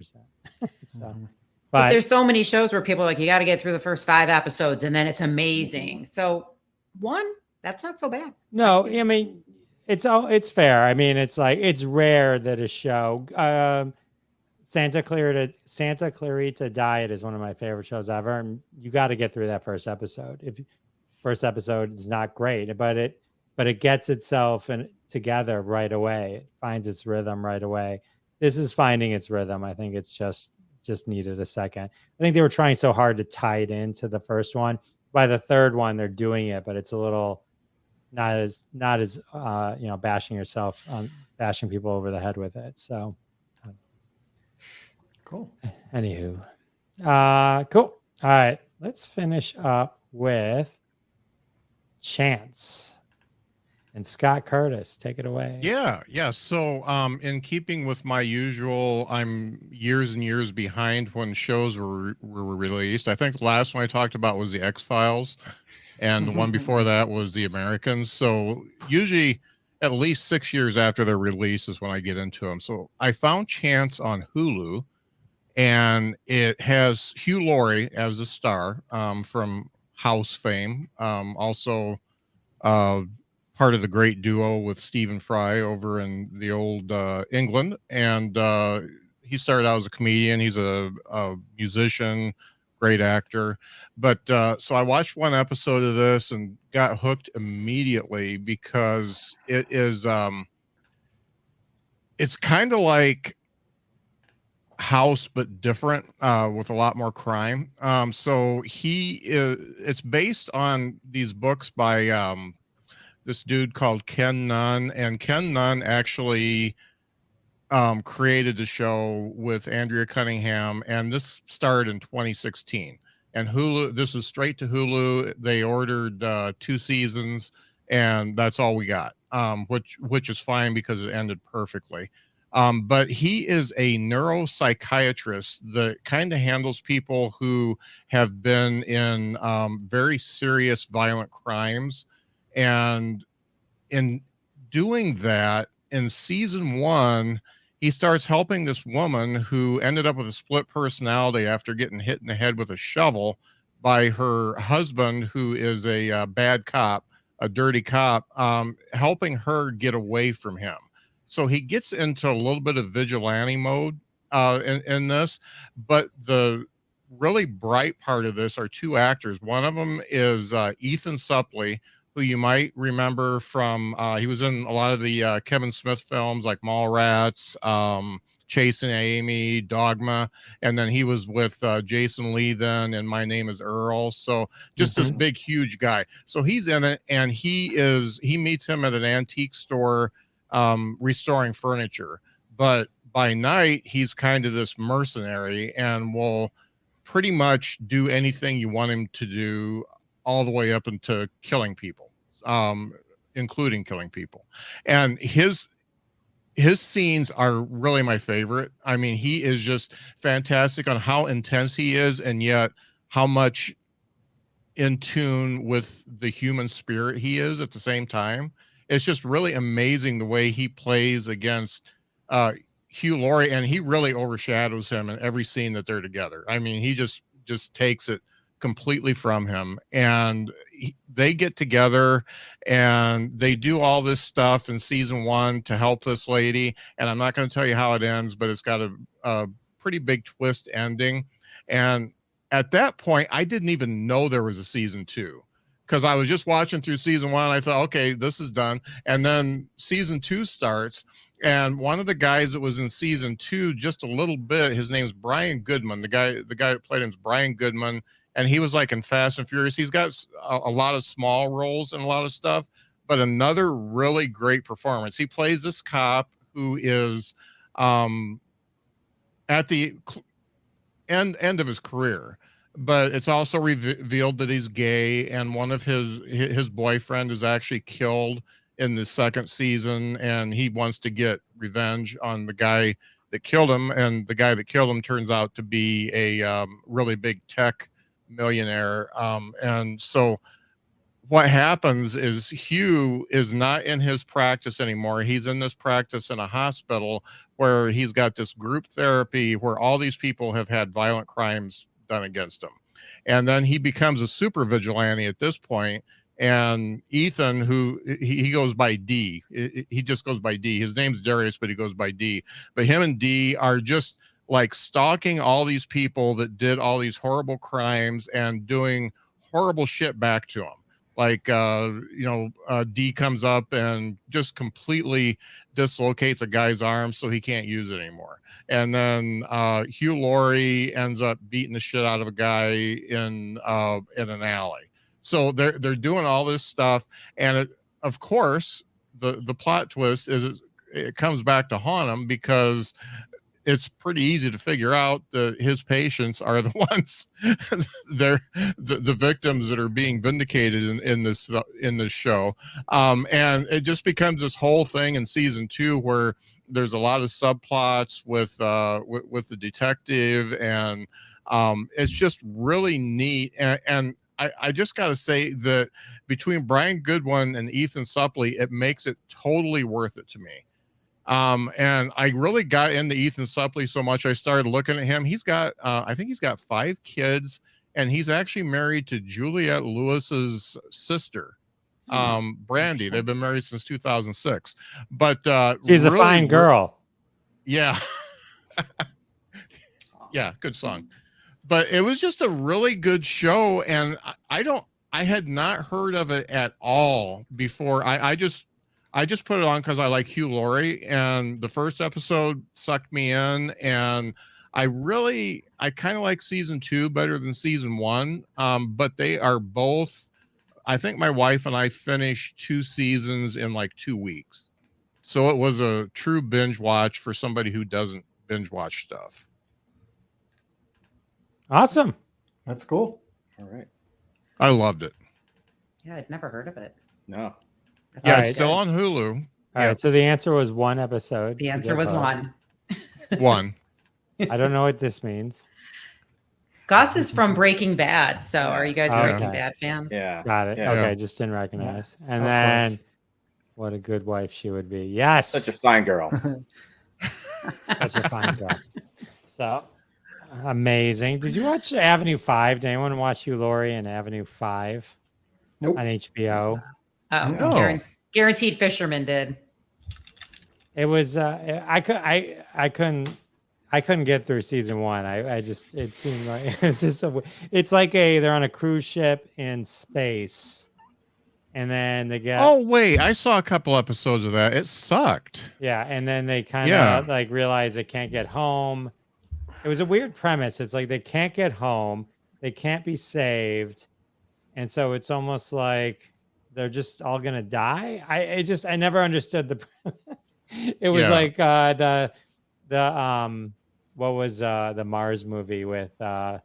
Speaker 1: So,
Speaker 4: But there's so many shows where people are like, you got to get through the first 5 episodes and then it's amazing. So that's not so bad.
Speaker 1: no, I mean, it's fair. I mean, it's like, it's rare that a show, Santa Clarita Diet is one of my favorite shows ever. And you got to get through that first episode. If first episode is not great, but it gets itself together right away. It finds its rhythm right away. This is finding its rhythm. I think it's just needed a second. I think they were trying so hard to tie it into the first one. By the third one, they're doing it, but it's a little not as you know, bashing people over the head with it. So
Speaker 3: Cool.
Speaker 1: anywho, cool. All right, let's finish up with Chance and Scott Curtis. Take it away.
Speaker 5: Yeah. So, in keeping with my usual, I'm years and years behind when shows were released. I think the last one I talked about was the X-Files, and the one before that was the Americans. So usually at least 6 years after their release is when I get into them. So I found Chance on Hulu, and it has Hugh Laurie as a star, from House fame. Also, part of the great duo with Stephen Fry over in the old England. And he started out as a comedian. He's a musician, great actor. But so I watched one episode of this and got hooked immediately because it is, it's kind of like House, but different, with a lot more crime. So it's based on these books by this dude called Ken Nunn, and Ken Nunn actually created the show with Andrea Cunningham, and this started in 2016. And Hulu, this is straight to Hulu. They ordered 2 seasons, and that's all we got, which is fine because it ended perfectly. But he is a neuropsychiatrist that kind of handles people who have been in very serious violent crimes. And in doing that, in season 1, he starts helping this woman who ended up with a split personality after getting hit in the head with a shovel by her husband, who is a bad cop, a dirty cop, helping her get away from him. So he gets into a little bit of vigilante mode in this, but the really bright part of this are two actors. One of them is Ethan Suplee, who you might remember from, he was in a lot of the Kevin Smith films like Mallrats, Chasing Amy, Dogma, and then he was with Jason Lee then in My Name is Earl. So just this big, huge guy. So he's in it, and he meets him at an antique store restoring furniture. But by night, he's kind of this mercenary and will pretty much do anything you want him to do, all the way up into killing people, including killing people. And his scenes are really my favorite. I mean, he is just fantastic on how intense he is, and yet how much in tune with the human spirit he is at the same time. It's just really amazing the way he plays against Hugh Laurie, and he really overshadows him in every scene that they're together. I mean, he just takes it completely from him, and they get together and they do all this stuff in season 1 to help this lady. And I'm not going to tell you how it ends, but it's got a pretty big twist ending. And at that point, I didn't even know there was a season 2, because I was just watching through season 1. I thought, okay, this is done. And then season 2 starts, and one of the guys that was in season 2 just a little bit, his name's Brian Goodman. The guy that played him is Brian Goodman, and he was like in Fast and Furious. He's got a lot of small roles and a lot of stuff, but another really great performance. He plays this cop who is at the end of his career, but it's also revealed that he's gay, and one of his boyfriend is actually killed in the second season, and he wants to get revenge on the guy that killed him. And the guy that killed him turns out to be a really big tech millionaire. And so what happens is Hugh is not in his practice anymore. He's in this practice in a hospital where he's got this group therapy where all these people have had violent crimes done against him. And then he becomes a super vigilante at this point. And Ethan, who he goes by D, he just goes by D. His name's Darius, but he goes by D. But him and D are just like stalking all these people that did all these horrible crimes and doing horrible shit back to them. Like, D comes up and just completely dislocates a guy's arm so he can't use it anymore. And then Hugh Laurie ends up beating the shit out of a guy in an alley. So they're doing all this stuff, and of course the plot twist is it comes back to haunt him, because it's pretty easy to figure out that his patients are the ones, they're the victims that are being vindicated in this show. And it just becomes this whole thing in season 2 where there's a lot of subplots with the detective, and it's just really neat. And I just got to say that between Brian Goodwin and Ethan Suplee, it makes it totally worth it to me. And I really got into Ethan Suplee so much, I started looking at him. He's got, I think he's got 5 kids, and he's actually married to Juliette Lewis's sister, Brandy. They've been married since 2006. But
Speaker 1: she's really a fine girl.
Speaker 5: Yeah. Yeah, good song. But it was just a really good show, and I had not heard of it at all before. I just put it on because I like Hugh Laurie, and the first episode sucked me in, and I kind of like season 2 better than season 1. But they are both, I think my wife and I finished 2 seasons in like 2 weeks. So it was a true binge watch for somebody who doesn't binge watch stuff.
Speaker 1: Awesome.
Speaker 3: That's cool.
Speaker 2: All right.
Speaker 5: I loved it.
Speaker 4: Yeah, I'd never heard of it.
Speaker 2: No.
Speaker 5: Yeah,
Speaker 1: All
Speaker 5: it's still on Hulu.
Speaker 1: All right, so the answer was 1 episode.
Speaker 4: The answer was 1.
Speaker 5: 1.
Speaker 1: I don't know what this means.
Speaker 4: Gus is from Breaking Bad, so are you guys
Speaker 1: Okay.
Speaker 4: Breaking Bad fans?
Speaker 2: Yeah.
Speaker 1: Got it.
Speaker 2: Yeah.
Speaker 1: Okay, just didn't recognize. And
Speaker 3: Of
Speaker 1: then
Speaker 3: course.
Speaker 1: what a good wife she would be. Yes.
Speaker 2: Such a fine girl.
Speaker 1: Such a fine girl. So amazing. Did you watch Avenue 5? Did anyone watch Hugh Laurie in Avenue 5
Speaker 3: Nope.
Speaker 1: on HBO?
Speaker 4: Oh,
Speaker 5: No.
Speaker 4: Guaranteed Fisherman did.
Speaker 1: It was I couldn't get through season 1. I just it seemed like it's just it's like they're on a cruise ship in space, and then they get
Speaker 5: Oh wait, I saw a couple episodes of that. It sucked.
Speaker 1: yeah, and then they kind of like realize they can't get home. It was a weird premise. It's like they can't get home, they can't be saved, and so it's almost like they're just all gonna die. I never understood the. It was like the what was the Mars movie with
Speaker 4: Matt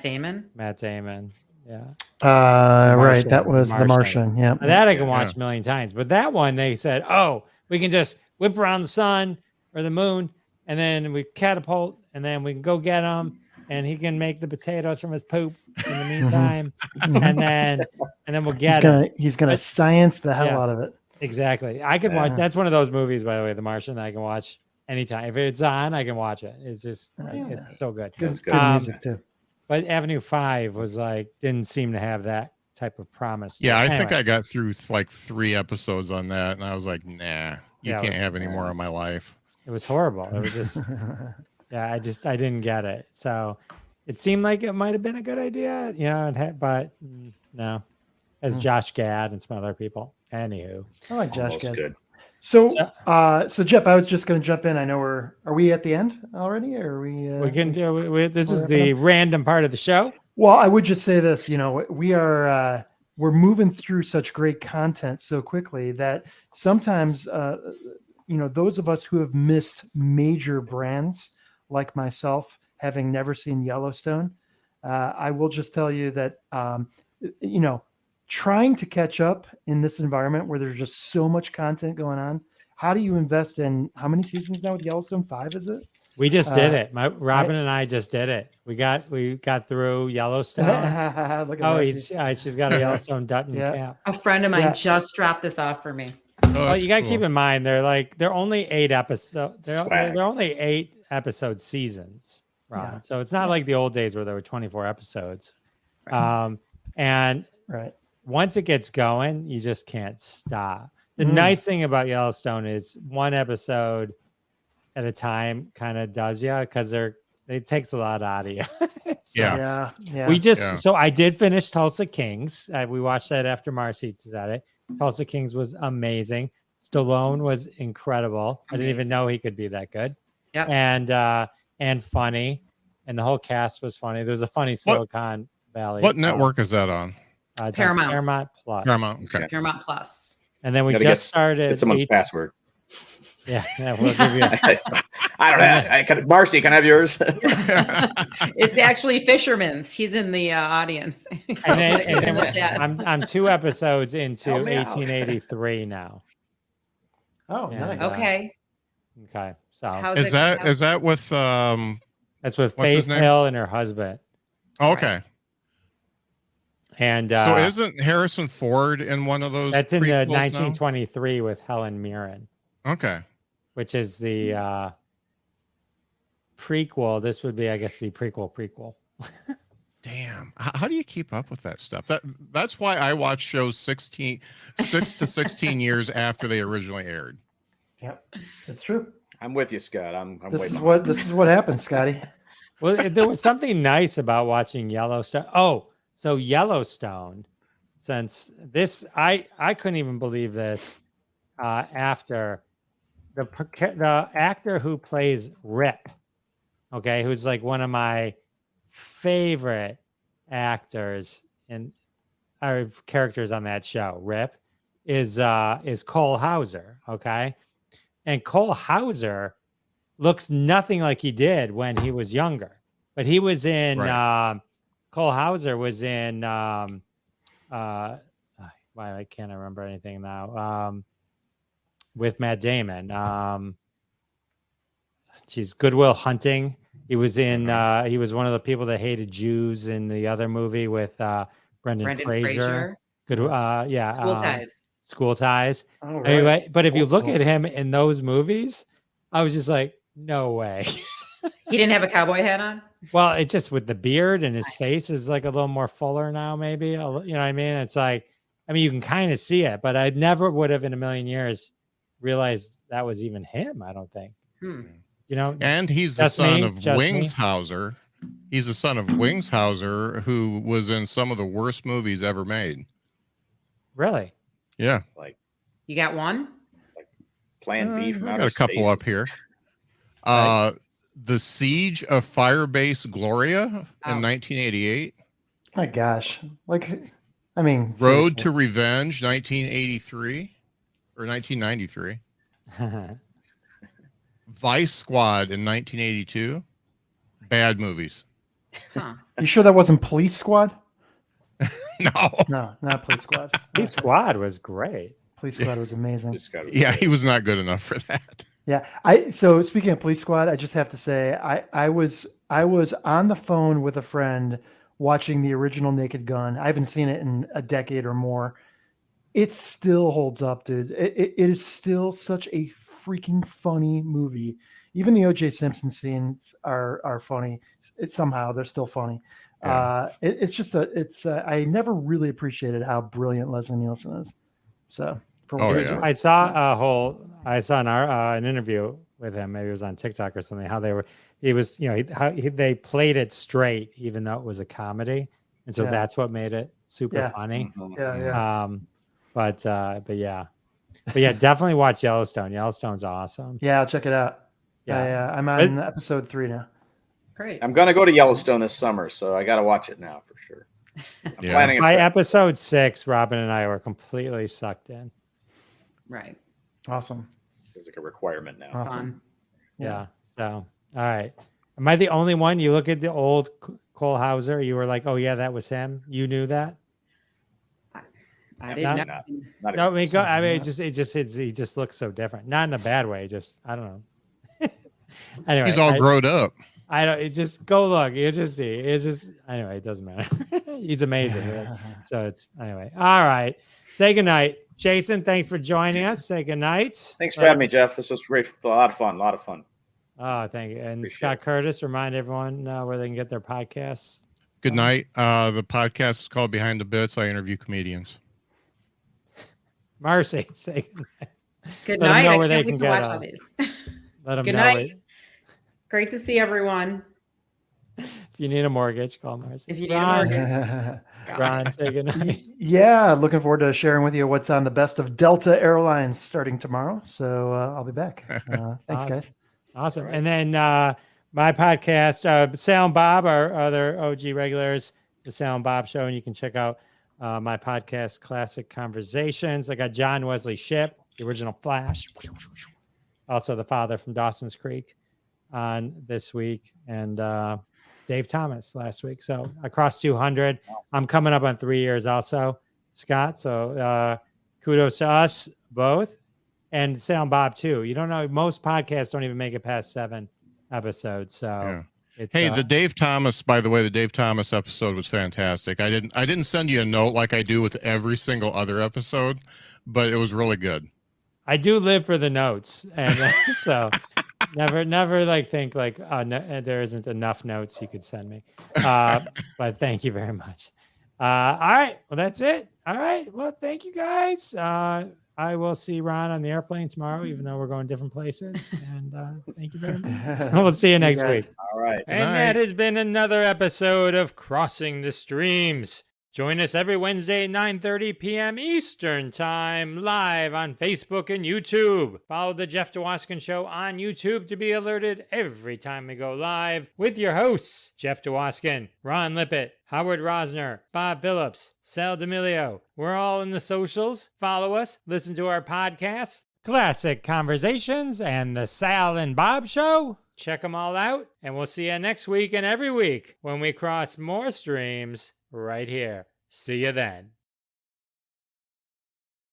Speaker 4: Damon.
Speaker 1: Matt Damon? Yeah.
Speaker 3: Right. That
Speaker 1: Martian,
Speaker 3: was The Martian. Yeah.
Speaker 1: That I can watch a million times. But that one, they said, oh, we can just whip around the sun or the moon, and then we catapult, and then we can go get him, and he can make the potatoes from his poop in the meantime, and then we'll get him.
Speaker 3: He's gonna science the hell out of it.
Speaker 1: Exactly. I could watch. That's one of those movies, by the way, The Martian, that I can watch anytime. If it's on, I can watch it. It's just it's so good.
Speaker 3: Good music too.
Speaker 1: But Avenue 5 was like didn't seem to have that type of promise.
Speaker 5: Yeah, I think I got through like 3 episodes on that, and I was like, nah, you can't have any more of my life.
Speaker 1: It was horrible. It was just I didn't get it. So it seemed like it might have been a good idea, but no. As Josh Gad and some other people. Anywho,
Speaker 3: I like Josh Gad.
Speaker 2: Good.
Speaker 3: So Jeff, I was just going to jump in. I know are we at the end already? Or are we?
Speaker 1: We can do. This is the random part of the show.
Speaker 3: Well, I would just say this. We're moving through such great content so quickly that sometimes, those of us who have missed major brands, like myself, having never seen Yellowstone, I will just tell you that trying to catch up in this environment where there's just so much content going on. How do you invest in how many seasons now with Yellowstone? 5, is it?
Speaker 1: We just did it. Robin and I just did it. We got through Yellowstone. She's got a Yellowstone Dutton cap.
Speaker 4: A friend of mine just dropped this off for me.
Speaker 1: Well, you got to keep in mind they're only 8 episodes. They're only 8 episode seasons, Robin. Yeah. So it's not like the old days where there were 24 episodes.
Speaker 4: Right.
Speaker 1: And once it gets going, you just can't stop. The nice thing about Yellowstone is one episode at a time kind of does you because it takes a lot out of you. So I did finish Tulsa Kings. We watched that after Marcy said it. Tulsa Kings was amazing. Stallone was incredible. I didn't even know he could be that good. Yeah. And funny. And the whole cast was funny. There was a funny Silicon Valley.
Speaker 5: What network is that on?
Speaker 4: Paramount
Speaker 1: Plus.
Speaker 4: Paramount Plus.
Speaker 1: And then we just started.
Speaker 2: It's someone's password.
Speaker 1: Yeah, we'll give you.
Speaker 2: I don't know. Marcy, can I have yours?
Speaker 4: It's actually Fisherman's. He's in the audience.
Speaker 1: I'm 2 episodes into 1883 now.
Speaker 3: Oh, nice.
Speaker 4: Okay.
Speaker 1: So
Speaker 5: is that with
Speaker 1: that's with Faith Hill and her husband.
Speaker 5: Oh, okay.
Speaker 1: And
Speaker 5: so isn't Harrison Ford in one of those?
Speaker 1: That's in the 1923 with Helen Mirren.
Speaker 5: Okay.
Speaker 1: Which is the prequel. This would be, I guess, the prequel.
Speaker 5: Damn. How do you keep up with that stuff? That's why I watch shows 6 to 16 years after they originally aired.
Speaker 3: Yep, it's true.
Speaker 2: I'm with you, Scott.
Speaker 3: This is what happens, Scotty.
Speaker 1: Well, there was something nice about watching Yellowstone. Oh, so Yellowstone, since this, I couldn't even believe this after the actor who plays Rip, okay, who's like one of my favorite actors and characters on that show, Rip, is Cole Hauser, okay? And Cole Hauser looks nothing like he did when he was younger. But he was in Cole Hauser was in why can't I remember anything now? With Matt Damon. She's Good Will Hunting. He was in he was one of the people that hated Jews in the other movie with Brendan Fraser. Good
Speaker 4: School Ties.
Speaker 1: School Ties.
Speaker 3: Oh, right.
Speaker 1: Anyway, but if you look at him in those movies, I was just like, no way.
Speaker 4: He didn't have a cowboy hat on?
Speaker 1: Well, it just with the beard and his face is like a little more fuller now, maybe. You know what I mean? It's like, I mean, you can kind of see it, but I never would have in a million years realized that was even him. I don't think. You know,
Speaker 5: And he's the son of Wingshauser. He's the son of Wingshauser, who was in some of the worst movies ever made.
Speaker 1: Really?
Speaker 5: Yeah.
Speaker 2: Like
Speaker 4: You got one?
Speaker 2: Plan B from
Speaker 5: I
Speaker 2: outer
Speaker 5: got a couple
Speaker 2: space.
Speaker 5: up here. The Siege of Firebase Gloria in 1988.
Speaker 3: My gosh. Like, I mean,
Speaker 5: Road
Speaker 3: seriously.
Speaker 5: to Revenge, 1983 or 1993. Vice Squad in 1982. Bad movies.
Speaker 4: Huh.
Speaker 3: You sure that wasn't Police Squad?
Speaker 5: No.
Speaker 3: No, not Police Squad.
Speaker 1: Police Squad was great.
Speaker 3: Police Squad was amazing.
Speaker 2: Just got
Speaker 5: Yeah, he was not good enough for that.
Speaker 3: Yeah. So speaking of Police Squad, I just have to say I was on the phone with a friend watching the original Naked Gun. I haven't seen it in a decade or more. It still holds up, dude. It is still such a freaking funny movie. Even the O.J. Simpson scenes are funny. Somehow they're still funny.
Speaker 5: Yeah.
Speaker 3: I never really appreciated how brilliant Leslie Nielsen is. So
Speaker 1: I saw an interview with him. Maybe it was on TikTok or something. How they played it straight, even though it was a comedy, and so that's what made it super funny. But yeah, definitely watch Yellowstone. Yellowstone's awesome.
Speaker 3: Yeah, I'll check it out. Yeah, I'm on episode 3 now.
Speaker 4: Great.
Speaker 2: I'm gonna go to Yellowstone this summer, so I got to watch it now for sure. I'm planning.
Speaker 1: By episode 6, Robin and I were completely sucked in.
Speaker 4: Right.
Speaker 3: Awesome.
Speaker 2: It's like a requirement now.
Speaker 3: Awesome.
Speaker 1: Yeah. So, all right. Am I the only one? You look at the old Cole Hauser, you were like, "Oh yeah, that was him." You knew that?
Speaker 4: I didn't know.
Speaker 1: He just looks so different. Not in a bad way. Just I don't know. Anyway,
Speaker 5: he's all grown up.
Speaker 1: I don't. It just go look. You just see. It's just anyway. It doesn't matter. He's amazing. Right? So it's anyway. All right. Say goodnight, Jason. Thanks for joining us. Say goodnight.
Speaker 2: Thanks for having me, Jeff. This was great. A lot of fun.
Speaker 1: Oh, thank you. And Scott Curtis, remind everyone where they can get their podcasts.
Speaker 5: Good night. The podcast is called Behind the Bits. I interview comedians.
Speaker 1: Marcy, say goodnight.
Speaker 4: Good night. I can't wait to watch all these.
Speaker 1: Let them
Speaker 4: Good
Speaker 1: know.
Speaker 4: night. Great to see everyone.
Speaker 1: If you need a mortgage, call Marcy.
Speaker 4: If you need a mortgage.
Speaker 1: Ron, say goodnight.
Speaker 3: Yeah, looking forward to sharing with you what's on the best of Delta Airlines starting tomorrow. So I'll be back. Thanks, guys.
Speaker 1: Awesome. And then my podcast, Sal and Bob, our other OG regulars, the Sal and Bob Show, and you can check out my podcast, Classic Conversations. I got John Wesley Shipp, the original Flash, also the father from Dawson's Creek, on this week, and Dave Thomas last week. So across 200. I'm coming up on 3 years also, Scott. So kudos to us both, and Sal and Bob too. You don't know, most podcasts don't even make it past 7 episodes. So it's
Speaker 5: the Dave Thomas, by the way, the Dave Thomas episode was fantastic. I didn't send you a note like I do with every single other episode, but it was really good.
Speaker 1: I do live for the notes, and so never like think like there isn't enough notes you could send me. But thank you very much. All right, well that's it. All right, well thank you guys. I will see Ron on the airplane tomorrow, even though we're going different places. And thank you very much. We'll see you next week.
Speaker 2: All right.
Speaker 1: And that has been another episode of Crossing the Streams. Join us every Wednesday at 9:30 p.m. Eastern Time, live on Facebook and YouTube. Follow the Jeff Dwoskin Show on YouTube to be alerted every time we go live with your hosts, Jeff Dwoskin, Ron Lippett, Howard Rosner, Bob Phillips, Sal D'Amelio. We're all in the socials. Follow us, listen to our podcasts, Classic Conversations, and the Sal and Bob Show. Check them all out, and we'll see you next week and every week when we cross more streams right here. See you then.